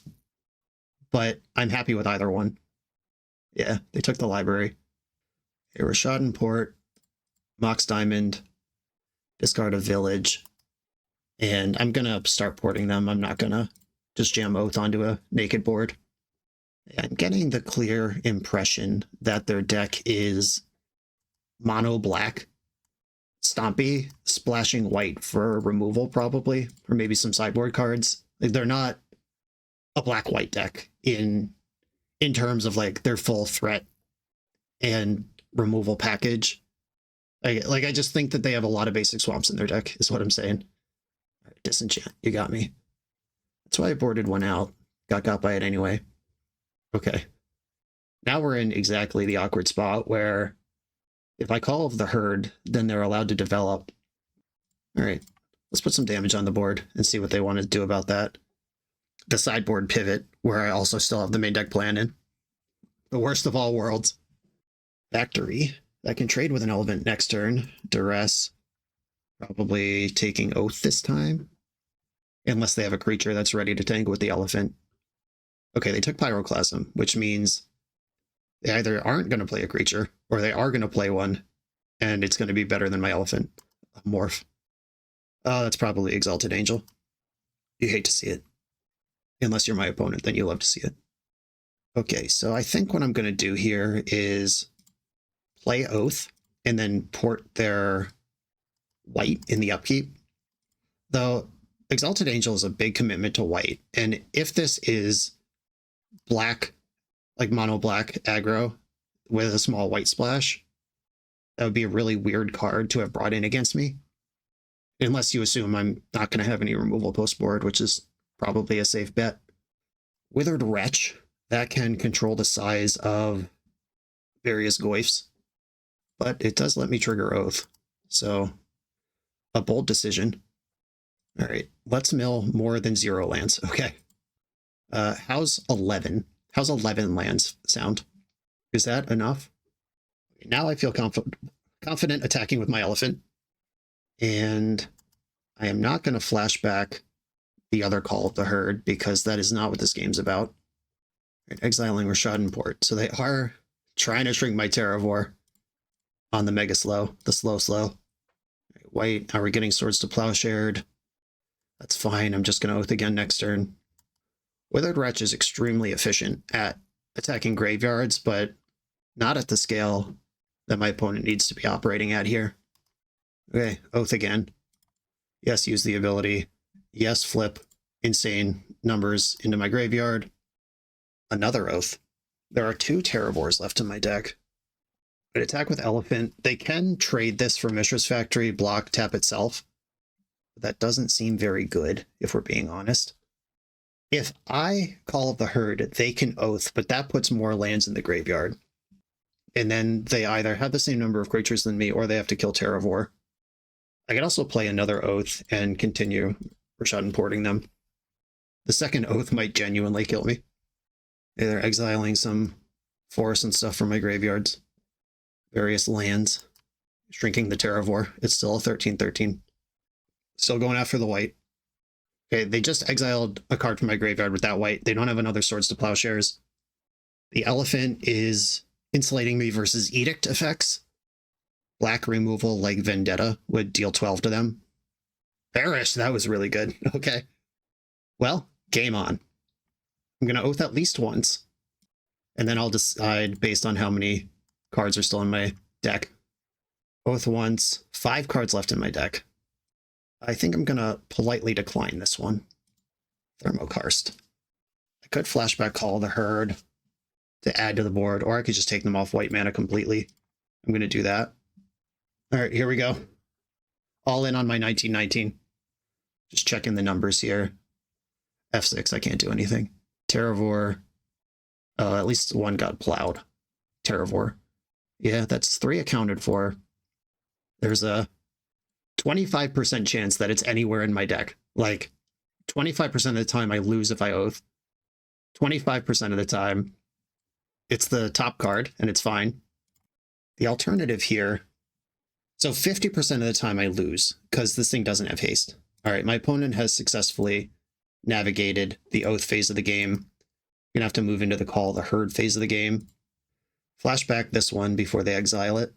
but I'm happy with either one. Yeah, they took the library. Okay, Rashad Port, Mox Diamond, discard a village, and I'm going to start porting them. I'm not going to just jam Oath onto a naked board. I'm getting the clear impression that their deck is mono black, stompy, splashing white for removal probably, or maybe some sideboard cards. Like, they're not a black-white deck in terms of like their full threat and removal package. I just think that they have a lot of basic swamps in their deck, is what I'm saying. All right, Disenchant, you got me. That's why I boarded one out. Got by it anyway. Okay. Now we're in exactly the awkward spot where if I call of the herd, then they're allowed to develop. All right, let's put some damage on the board and see what they want to do about that. The sideboard pivot, where I also still have the main deck plan in. The worst of all worlds. Factory. I can trade with an elephant next turn. Duress. Probably taking Oath this time. Unless they have a creature that's ready to tangle with the elephant. Okay, they took Pyroclasm, which means they either aren't going to play a creature, or they are going to play one, and it's going to be better than my elephant. Morph. Oh, that's probably Exalted Angel. You hate to see it. Unless you're my opponent, then you love to see it. Okay, so I think what I'm going to do here is play Oath, and then port their white in the upkeep. Though, Exalted Angel is a big commitment to white, and if this is black, like mono black aggro with a small white splash, that would be a really weird card to have brought in against me. Unless you assume I'm not going to have any removal post board, which is probably a safe bet. Withered Wretch, that can control the size of various GOYFs, but it does let me trigger Oath. So, a bold decision. All right, let's mill more than 0 lands. Okay. How's 11? How's 11 lands sound? Is that enough? Now I feel confident attacking with my elephant. And I am not going to flash back the other call of the herd, because that is not what this game's about. Right, exiling Rashad Port. So they are trying to shrink my Terravore on the mega slow, the slow. Right, white, are we getting Swords to Plowshared? That's fine. I'm just going to Oath again next turn. Withered Wretch is extremely efficient at attacking graveyards, but not at the scale that my opponent needs to be operating at here. Okay, Oath again. Yes, use the ability. Yes, flip insane numbers into my graveyard. Another Oath. There are 2 Terravores left in my deck. But attack with Elephant. They can trade this for Mishra's Factory, block, tap itself. But that doesn't seem very good, if we're being honest. If I call of the herd, they can Oath, but that puts more lands in the graveyard. And then they either have the same number of creatures than me, or they have to kill Terravore. I could also play another Oath and continue Rashad porting them. The second Oath might genuinely kill me. They're exiling some forests and stuff from my graveyards. Various lands. Shrinking the Terravore. It's still a 13/13. Still going after the white. Okay, they just exiled a card from my graveyard with that white. They don't have another Swords to Plowshares. The elephant is insulating me versus Edict effects. Black removal like Vendetta would deal 12 to them. Perish, that was really good. Okay. Well, game on. I'm going to Oath at least once. and then I'll decide based on how many cards are still in my deck. Both once, 5 cards left in my deck. I think I'm gonna politely decline this one. Thermokarst. I could flashback Call the Herd to add to the board, or I could just take them off white mana completely. I'm gonna do that. All right, here we go. All in on my 1919. Just checking the numbers here. F6, I can't do anything. Terravore. Oh, at least one got plowed. Terravore. Yeah, that's 3 accounted for. There's a 25% chance that it's anywhere in my deck. Like, 25% of the time I lose if I oath. 25% of the time it's the top card, and it's fine. The alternative here, so 50% of the time I lose, because this thing doesn't have haste. All right, my opponent has successfully navigated the oath phase of the game. You're gonna have to move into the Call the Herd phase of the game. Flashback this one before they exile it.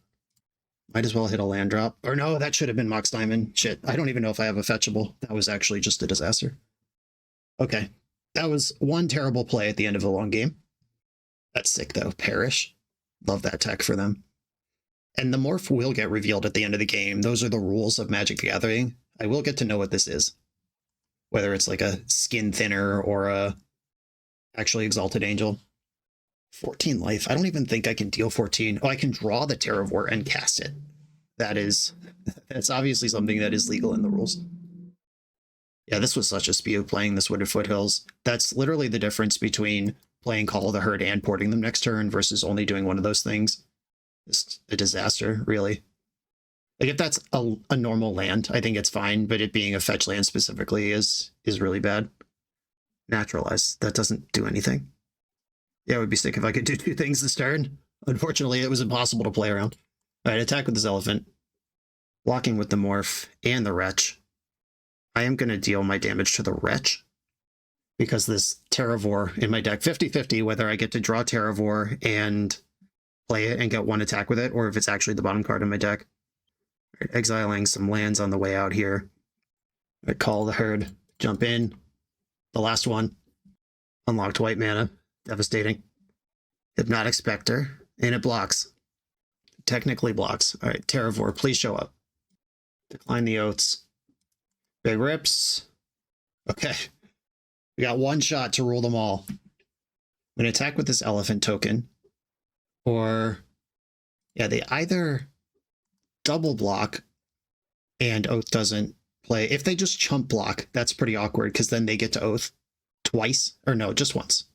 Might as well hit a land drop. Or no, that should have been Mox Diamond. Shit, I don't even know if I have a fetchable. That was actually just a disaster. Okay, that was one terrible play at the end of a long game. That's sick though, Perish. Love that tech for them. And the morph will get revealed at the end of the game. Those are the rules of Magic the Gathering. I will get to know what this is. Whether it's like a skin thinner or a actually Exalted Angel. 14 life. I don't even think I can deal 14. Oh, I can draw the Terravore and cast it. That's obviously something that is legal in the rules. Yeah, this was such a spew playing this Wooded Foothills. That's literally the difference between playing Call of the Herd and porting them next turn versus only doing one of those things. Just a disaster, really. Like, if that's a normal land, I think it's fine, but it being a fetch land specifically is really bad. Naturalize. That doesn't do anything. Yeah, it would be sick if I could do 2 things this turn. Unfortunately, it was impossible to play around. All right, attack with this elephant. Blocking with the morph and the wretch. I am going to deal my damage to the wretch because this Terravore in my deck, 50-50, whether I get to draw Terravore and play it and get 1 attack with it, or if it's actually the bottom card in my deck. Right, exiling some lands on the way out here. I Call the Herd, jump in. The last one. Unlocked white mana. Devastating. Hypnotic Spectre, and it blocks. Technically blocks. All right, Terravore, please show up. Decline the oaths. Big rips. Okay. We got 1 shot to rule them all. I'm going to attack with this elephant token. Or, yeah, they either double block and oath doesn't play. If they just chump block, that's pretty awkward because then they get to oath twice. Or no, just once.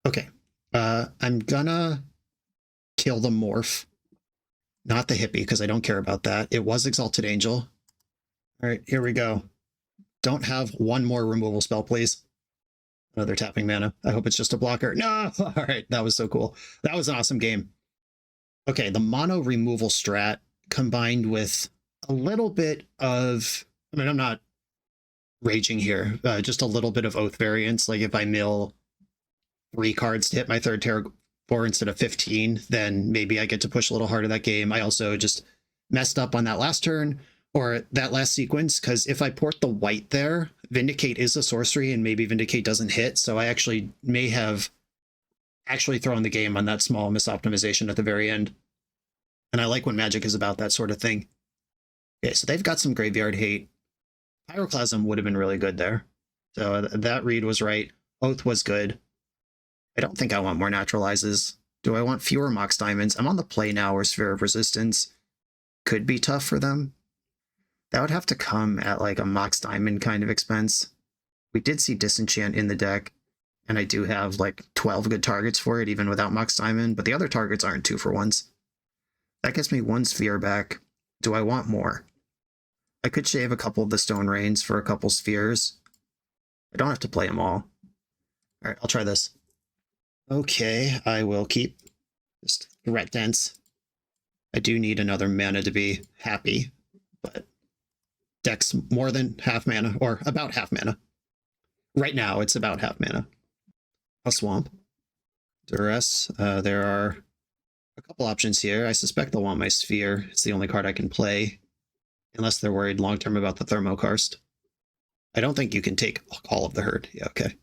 Okay. I'm gonna kill the morph. Not the hippie, because I don't care about that. It was Exalted Angel. All right, here we go. Don't have 1 more removal spell, please. Another tapping mana. I hope it's just a blocker. No! All right, that was so cool. That was an awesome game. Okay, the mono removal strat combined with a little bit of... I mean, I'm not raging here. Just a little bit of oath variance. Like if I mill 3 cards to hit my 3rd Terravore instead of 15, then maybe I get to push a little harder that game. I also just messed up on that last turn, or that last sequence, because if I port the white there, Vindicate is a sorcery, and maybe Vindicate doesn't hit, so I actually may have actually thrown the game on that small misoptimization at the very end. And I like when Magic is about that sort of thing. Okay, so they've got some graveyard hate. Pyroclasm would have been really good there. So that read was right. Oath was good. I don't think I want more naturalizes. Do I want fewer Mox Diamonds? I'm on the play now where Sphere of Resistance could be tough for them. That would have to come at like a Mox Diamond kind of expense. We did see Disenchant in the deck, and I do have like 12 good targets for it, even without Mox Diamond, but the other targets aren't 2-for-1s. That gets me 1 sphere back. Do I want more? I could shave a couple of the Stone Rains for a couple spheres. I don't have to play them all. All right, I'll try this. Okay, I will keep just threat dense. I do need another mana to be happy, but deck's more than half mana, or about half mana. Right now, it's about half mana. A swamp. Duress. There are a couple options here. I suspect they'll want my sphere. It's the only card I can play, unless they're worried long-term about the Thermokarst. I don't think you can take Call of the Herd. Yeah, okay.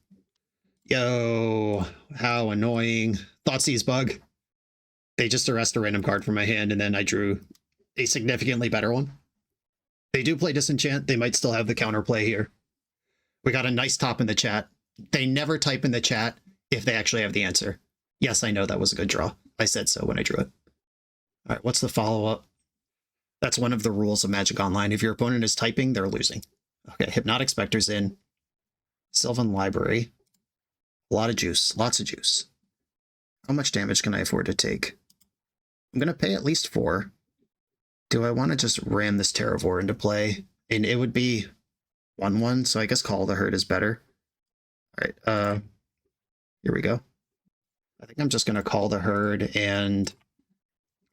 Yo, How annoying. Thoughtseize bug. They just arrest a random card from my hand, and then I drew a significantly better one. They do play Disenchant. They might still have the counterplay here. We got a nice top in the chat. They never type in the chat if they actually have the answer. Yes, I know that was a good draw. I said so when I drew it. All right, what's the follow-up? That's one of the rules of Magic Online. If your opponent is typing, they're losing. Okay, Hypnotic Specter's in. Sylvan Library. A lot of juice. Lots of juice. How much damage can I afford to take? I'm going to pay at least 4. Do I want to just ram this Terravore into play? And it would be 1/1, so I guess Call the Herd is better. All right, here we go. I think I'm just going to Call the Herd and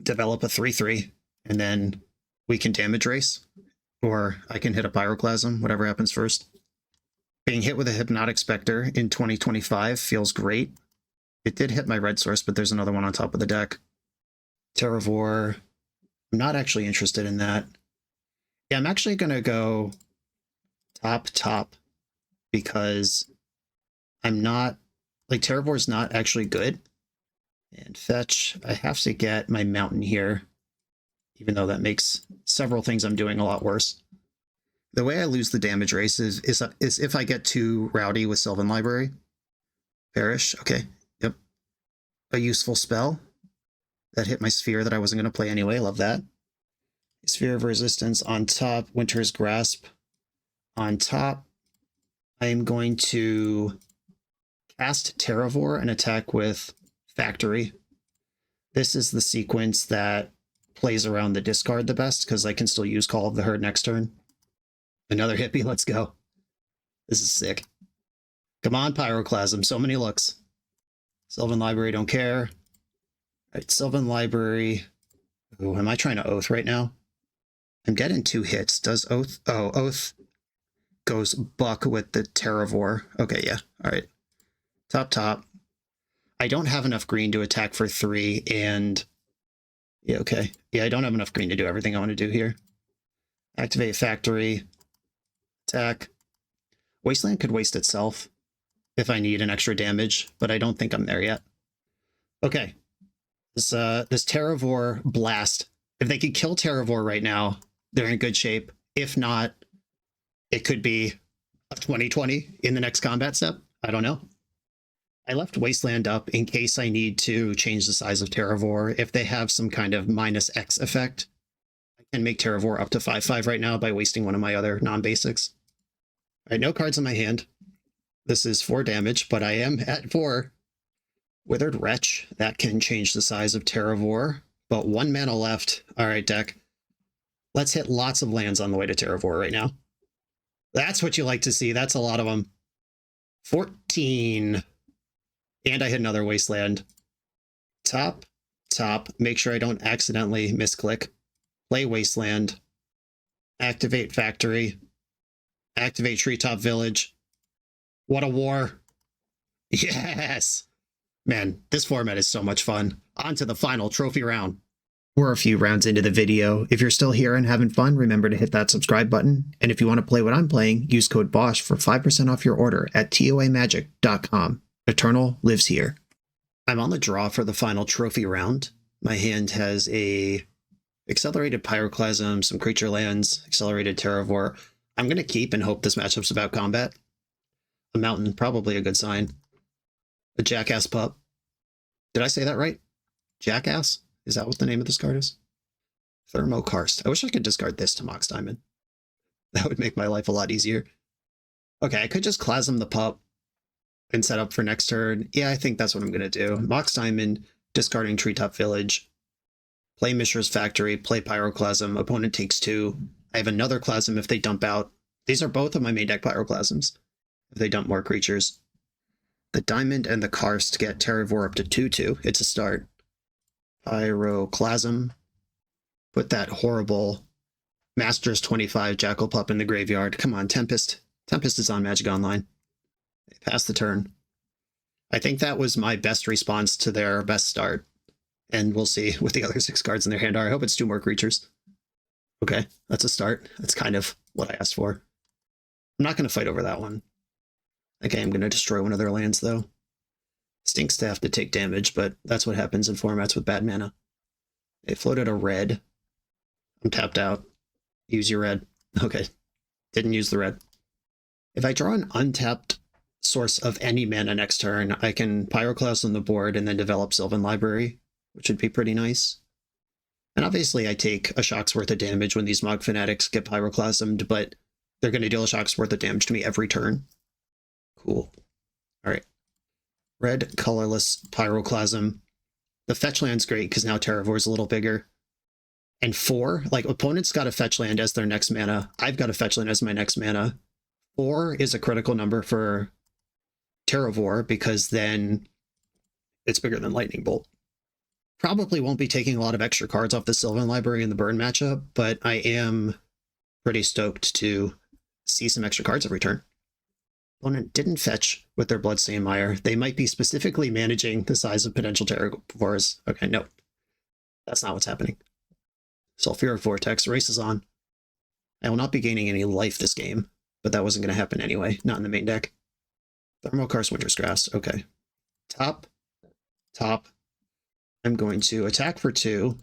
develop a 3/3, and then we can damage race, or I can hit a Pyroclasm, whatever happens first. Being hit with a Hypnotic Specter in 2025 feels great. It did hit my red source, but there's another one on top of the deck. Terravore. I'm not actually interested in that. Yeah, I'm actually going to go top, because I'm not, like, Terravore's not actually good. And fetch, I have to get my mountain here, even though that makes several things I'm doing a lot worse. The way I lose the damage race is if I get too rowdy with Sylvan Library. Perish, okay, yep. A useful spell. That hit my Sphere that I wasn't going to play anyway, love that. Sphere of Resistance on top, Winter's Grasp on top. I am going to cast Terravore and attack with Factory. This is the sequence that plays around the discard the best, because I can still use Call of the Herd next turn. Another hippie, let's go. This is sick. Come on, Pyroclasm, so many looks. Sylvan Library, don't care. All right, Sylvan Library. Ooh, am I trying to Oath right now? I'm getting 2 hits. Does Oath? Oh, Oath goes buck with the Terravore. Okay, yeah. All right. Top. I don't have enough green to attack for 3, and yeah, okay. Yeah, I don't have enough green to do everything I want to do here. Activate Factory. Attack. Wasteland could waste itself if I need an extra damage, but I don't think I'm there yet. Okay. This Terravore Blast. If they could kill Terravore right now, they're in good shape. If not, it could be a 20/20 in the next combat step. I don't know. I left Wasteland up in case I need to change the size of Terravore. If they have some kind of -X effect, I can make Terravore up to 5/5 right now by wasting one of my other non-basics. All right, no cards in my hand. This is 4 damage, but I am at 4. Withered Wretch, that can change the size of Terravore, but 1 mana left. All right, deck. Let's hit lots of lands on the way to Terravore right now. That's what you like to see. That's a lot of them. 14. And I hit another Wasteland. Top. Make sure I don't accidentally misclick. Play Wasteland. Activate Factory. Activate Treetop Village. What a war. Yes! Man, this format is so much fun. On to the final trophy round. We're a few rounds into the video. If you're still here and having fun, remember to hit that subscribe button. And if you want to play what I'm playing, use code BOSH for 5% off your order at toamagic.com. Eternal lives here. I'm on the draw for the final trophy round. My hand has a accelerated Pyroclasm, some creature lands, accelerated Terravore. I'm going to keep and hope this matchup's about combat. A mountain, probably a good sign. A Jackass Pup. Did I say that right? Jackass? Is that what the name of this card is? Thermokarst. I wish I could discard this to Mox Diamond. That would make my life a lot easier. Okay, I could just Klasm the Pup and set up for next turn. Yeah, I think that's what I'm going to do. Mox Diamond, discarding Treetop Village. Play Mishra's Factory, play Pyroclasm. Opponent takes 2. I have another Klasm if they dump out. These are both of my main deck Pyroclasms. If they dump more creatures. The Diamond and the Karst get Terravore up to 2/2. It's a start. Pyroclasm. Put that horrible Masters 25 Jackal Pup in the graveyard. Come on, Tempest. Tempest is on Magic Online. Pass the turn. I think that was my best response to their best start. And we'll see what the other 6 cards in their hand are. I hope it's 2 more creatures. Okay, that's a start. That's kind of what I asked for. I'm not going to fight over that one. Okay, I'm going to destroy one of their lands, though. This Stinks to have to take damage, but that's what happens in formats with bad mana. They floated a red. I'm tapped out. Use your red. Okay. Didn't use the red. If I draw an untapped source of any mana next turn, I can Pyroclast on the board and then develop Sylvan Library, which would be pretty nice. And obviously I take a shock's worth of damage when these Mog Fanatics get Pyroclasmed, but they're going to deal a shock's worth of damage to me every turn. Cool. Alright. Red, colorless, Pyroclasm. The fetch land's great because now Terravore's a little bigger. And 4, like, opponents got a fetch land as their next mana. I've got a fetch land as my next mana. 4 is a critical number for Terravore because then it's bigger than Lightning Bolt. Probably won't be taking a lot of extra cards off the Sylvan Library in the burn matchup, but I am pretty stoked to see some extra cards every turn. Opponent didn't fetch with their Bloodstained Mire. They might be specifically managing the size of potential Terravores. Okay, no. That's not what's happening. Sulfuric Vortex, race is on. I will not be gaining any life this game, but that wasn't going to happen anyway, not in the main deck. Thermokarst, Winter's Grass, okay. Top. I'm going to attack for 2.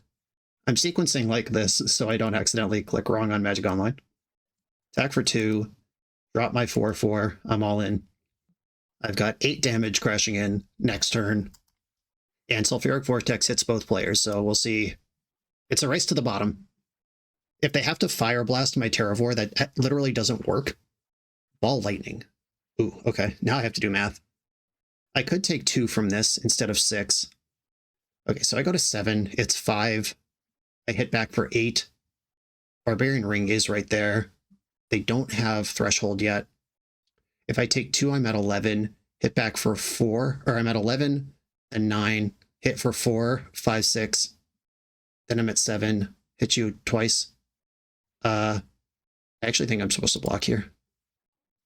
I'm sequencing like this so I don't accidentally click wrong on Magic Online. Attack for 2, drop my 4/4, I'm all in. I've got 8 damage crashing in next turn, and Sulfuric Vortex hits both players, so we'll see. It's a race to the bottom. If they have to Fire Blast my Terravore, that literally doesn't work. Ball Lightning. Ooh, okay, now I have to do math. I could take 2 from this instead of 6. Okay, so I go to 7, it's 5. I hit back for 8. Barbarian Ring is right there. They don't have Threshold yet. If I take 2, I'm at 11. Hit back for 4, or I'm at 11 and 9. Hit for 4, 5, 6. Then I'm at 7. Hit you twice. I actually think I'm supposed to block here.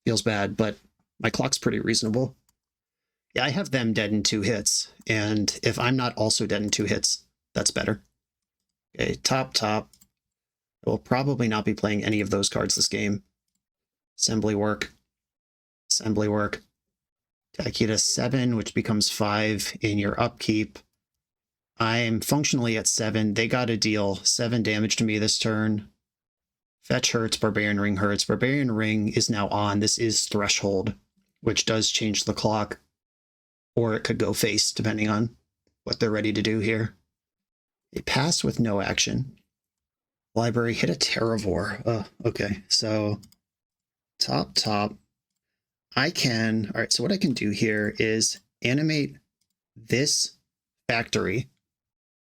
Feels bad, but my clock's pretty reasonable. Yeah, I have them dead in 2 hits, and if I'm not also dead in 2 hits, that's better. Okay, top. I will probably not be playing any of those cards this game. Assembly work. Attack you to 7, which becomes 5 in your upkeep. I'm functionally at 7. They got to deal 7 damage to me this turn. Fetch hurts, Barbarian Ring hurts. Barbarian Ring is now on. This is Threshold, which does change the clock. Or it could go face, depending on what they're ready to do here. A pass with no action. Library, hit a Terravore. Okay, so top. I can, all right, so what I can do here is animate this factory.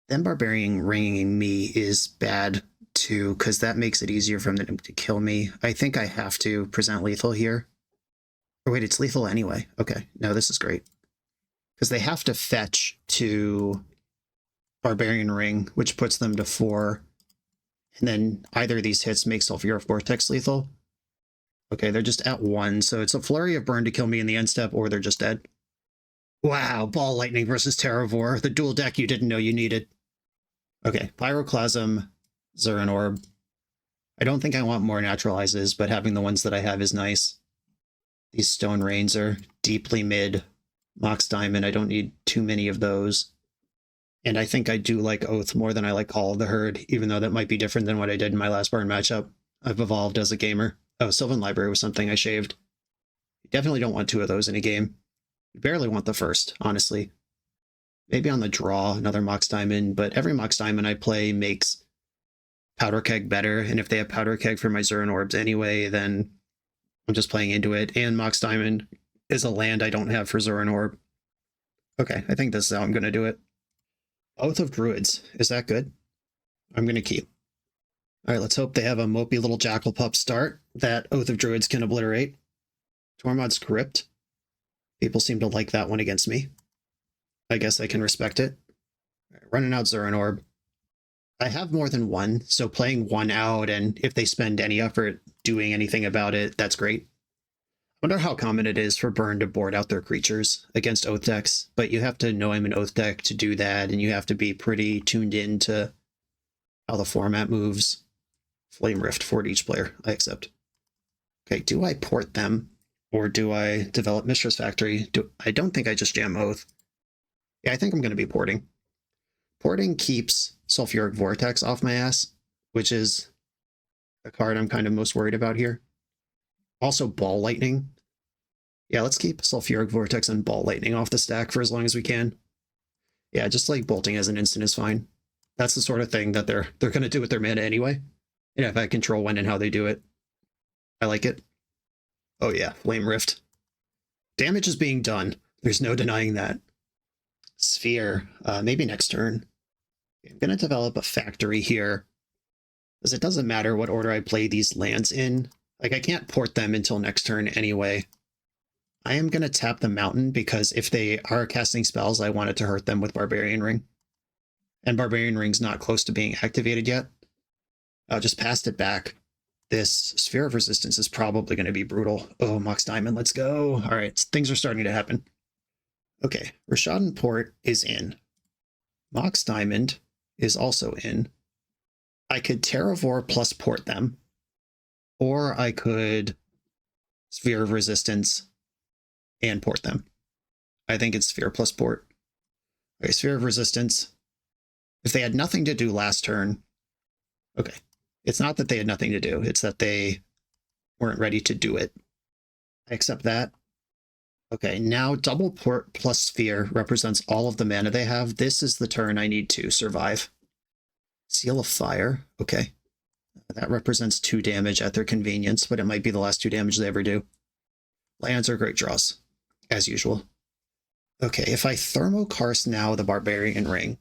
Then Barbarian Ringing me is bad too, because that makes it easier for them to kill me. I think I have to present lethal here. Oh wait, it's lethal anyway. Okay, no, this is great. Because they have to fetch to Barbarian Ring, which puts them to 4. And then either of these hits makes Sulfuric Vortex lethal. Okay, they're just at 1, so it's a flurry of burn to kill me in the end step, or they're just dead. Wow, Ball Lightning versus Terravore, the dual deck you didn't know you needed. Okay, Pyroclasm, Zuran Orb. I don't think I want more Naturalizes, but having the ones that I have is nice. These Stone Rains are deeply mid. Mox Diamond, I don't need too many of those. And I think I do like Oath more than I like Call of the Herd, even though that might be different than what I did in my last burn matchup. I've evolved as a gamer. Oh, Sylvan Library was something I shaved. You definitely don't want 2 of those in a game. You barely want the first, honestly. Maybe on the draw, another Mox Diamond, but every Mox Diamond I play makes Powder Keg better, and if they have Powder Keg for my Zuran Orbs anyway, then I'm just playing into it, and Mox Diamond is a land I don't have for Zuran Orb. Okay, I think this is how I'm going to do it. Oath of Druids. Is that good? I'm going to keep. All right, let's hope they have a mopey little Jackal Pup start that Oath of Druids can obliterate. Tormod's Crypt. People seem to like that one against me. I guess I can respect it. All right, running out Zuran Orb. I have more than one, so playing one out, and if they spend any effort doing anything about it, that's great. I wonder how common it is for Burn to board out their creatures against Oath decks, but you have to know I'm an Oath deck to do that, and you have to be pretty tuned in to how the format moves. Flame Rift for each player, I accept. Okay, do I port them, or do I develop Mistress Factory? I don't think I just jam Oath. Yeah, I think I'm going to be porting. Porting keeps Sulfuric Vortex off my ass, which is the card I'm kind of most worried about here. Also, Ball Lightning. Yeah, let's keep Sulfuric Vortex and Ball Lightning off the stack for as long as we can. Yeah, just like bolting as an instant is fine. That's the sort of thing that they're going to do with their mana anyway. And if I control when and how they do it, I like it. Oh yeah, Flame Rift. Damage is being done. There's no denying that. Sphere, maybe next turn. I'm going to develop a factory here, because it doesn't matter what order I play these lands in. Like, I can't port them until next turn anyway. I am going to tap the mountain, because if they are casting spells, I want it to hurt them with Barbarian Ring. And Barbarian Ring's not close to being activated yet. I'll just passed it back. This Sphere of Resistance is probably going to be brutal. Oh, Mox Diamond, let's go. All right, things are starting to happen. Okay, Rishadan Port is in. Mox Diamond is also in. I could Terravore plus port them. Or I could Sphere of Resistance and port them. I think it's Sphere plus port. Okay, Sphere of Resistance. If they had nothing to do last turn... Okay, it's not that they had nothing to do, it's that they weren't ready to do it. I accept that. Okay, now double port plus Sphere represents all of the mana they have. This is the turn I need to survive. Seal of Fire, okay. That represents 2 damage at their convenience, but it might be the last 2 damage they ever do. Lands are great draws, as usual. Okay, if I Thermokarst now the Barbarian Ring.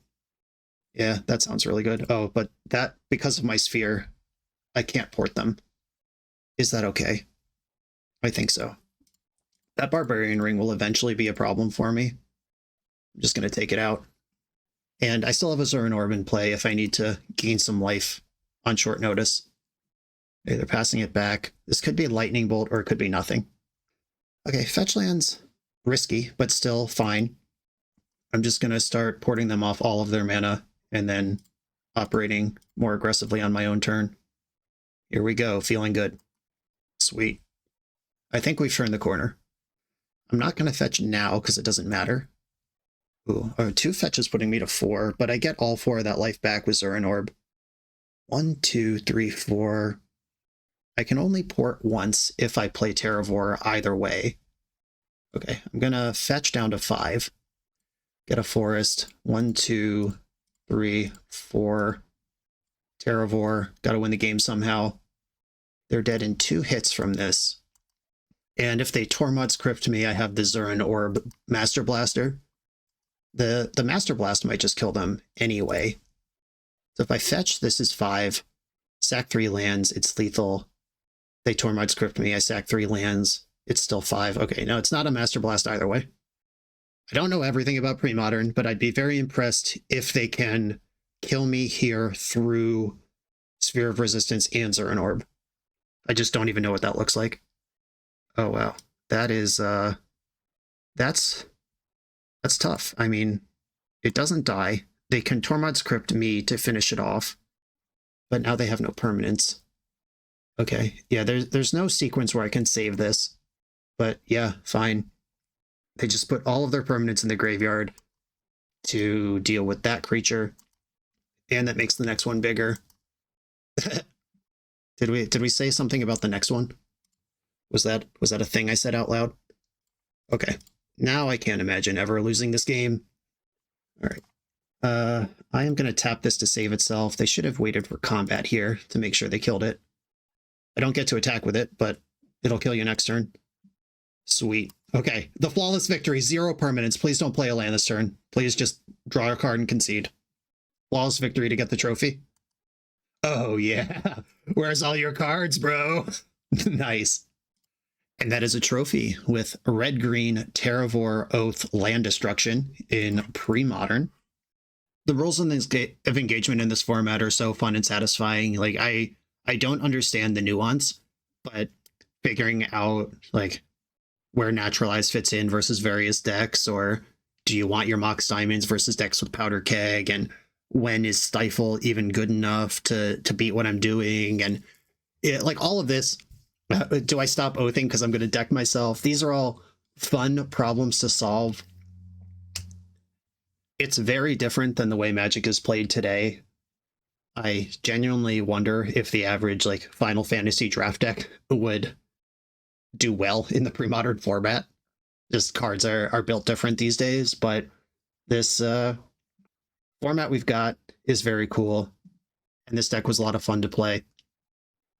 Yeah, that sounds really good. Oh, but that, because of my Sphere, I can't port them. Is that okay? I think so. That Barbarian Ring will eventually be a problem for me. I'm just going to take it out. And I still have a Zuran Orb in play if I need to gain some life on short notice. Okay, they're passing it back. This could be a Lightning Bolt or it could be nothing. Okay, fetch lands, risky, but still fine. I'm just going to start porting them off all of their mana and then operating more aggressively on my own turn. Here we go, feeling good. Sweet. I think we've turned the corner. I'm not going to fetch now because it doesn't matter. Ooh, 2 fetches putting me to 4, but I get all 4 of that life back with Zuran Orb. 1, 2, 3, 4. I can only port once if I play Terravore either way. Okay, I'm going to fetch down to 5. Get a forest. 1, 2, 3, 4. Terravore. Got to win the game somehow. They're dead in 2 hits from this. And if they Tormod's Crypt me, I have the Zuran Orb Master Blaster. The Master Blast might just kill them anyway. So if I fetch, this is 5. Sack 3 lands, it's lethal. They Tormod's Crypt me, I sack 3 lands, it's still 5. Okay, no, it's not a Master Blast either way. I don't know everything about Premodern, but I'd be very impressed if they can kill me here through Sphere of Resistance and Zuran Orb. I just don't even know what that looks like. Oh, wow. That is, that's tough. I mean, it doesn't die. They can Tormod's Crypt me to finish it off, but now they have no permanence. Okay, yeah, there's no sequence where I can save this, but yeah, fine. They just put all of their permanents in the graveyard to deal with that creature, and that makes the next one bigger. Did we say something about the next one? Was that a thing I said out loud? Okay, now I can't imagine ever losing this game. All right. I am going to tap this to save itself. They should have waited for combat here to make sure they killed it. I don't get to attack with it, but it'll kill you next turn. Sweet. Okay, the flawless victory, 0 permanents. Please don't play a land this turn. Please just draw a card and concede. Flawless victory to get the trophy. Oh yeah, where's all your cards, bro? Nice. And that is a trophy with red-green Terravore Oath land destruction in Premodern. The rules in this of engagement in this format are so fun and satisfying. Like, I don't understand the nuance, but figuring out like where Naturalize fits in versus various decks, or do you want your Mox Diamonds versus decks with Powder Keg, and when is Stifle even good enough to beat what I'm doing, and like all of this. Do I stop oathing because I'm going to deck myself? These are all fun problems to solve. It's very different than the way Magic is played today. I genuinely wonder if the average like Final Fantasy draft deck would do well in the pre-modern format. Just cards are built different these days, but this format we've got is very cool, and this deck was a lot of fun to play.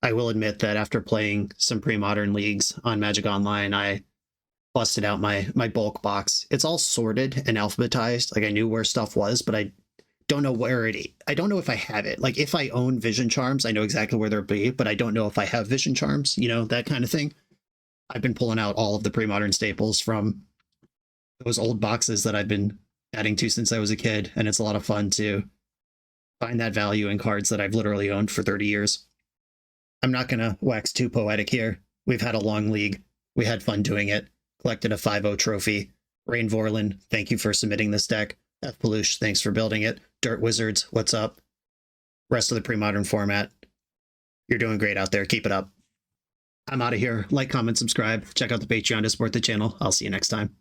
I will admit that after playing some pre-modern leagues on Magic Online, I busted out my bulk box. It's all sorted and alphabetized. Like I knew where stuff was, but I don't know where I don't know if I have it. Like if I own Vision Charms, I know exactly where they'll be, but I don't know if I have Vision Charms, you know, that kind of thing. I've been pulling out all of the pre-modern staples from those old boxes that I've been adding to since I was a kid, and it's a lot of fun to find that value in cards that I've literally owned for 30 years. I'm not going to wax too poetic here. We've had a long league. We had fun doing it. Collected a 5-0 trophy. Rain Vorlin, thank you for submitting this deck. F. Peluche, thanks for building it. Dirt Wizards, what's up? Rest of the pre-modern format. You're doing great out there. Keep it up. I'm out of here. Like, comment, subscribe. Check out the Patreon to support the channel. I'll see you next time.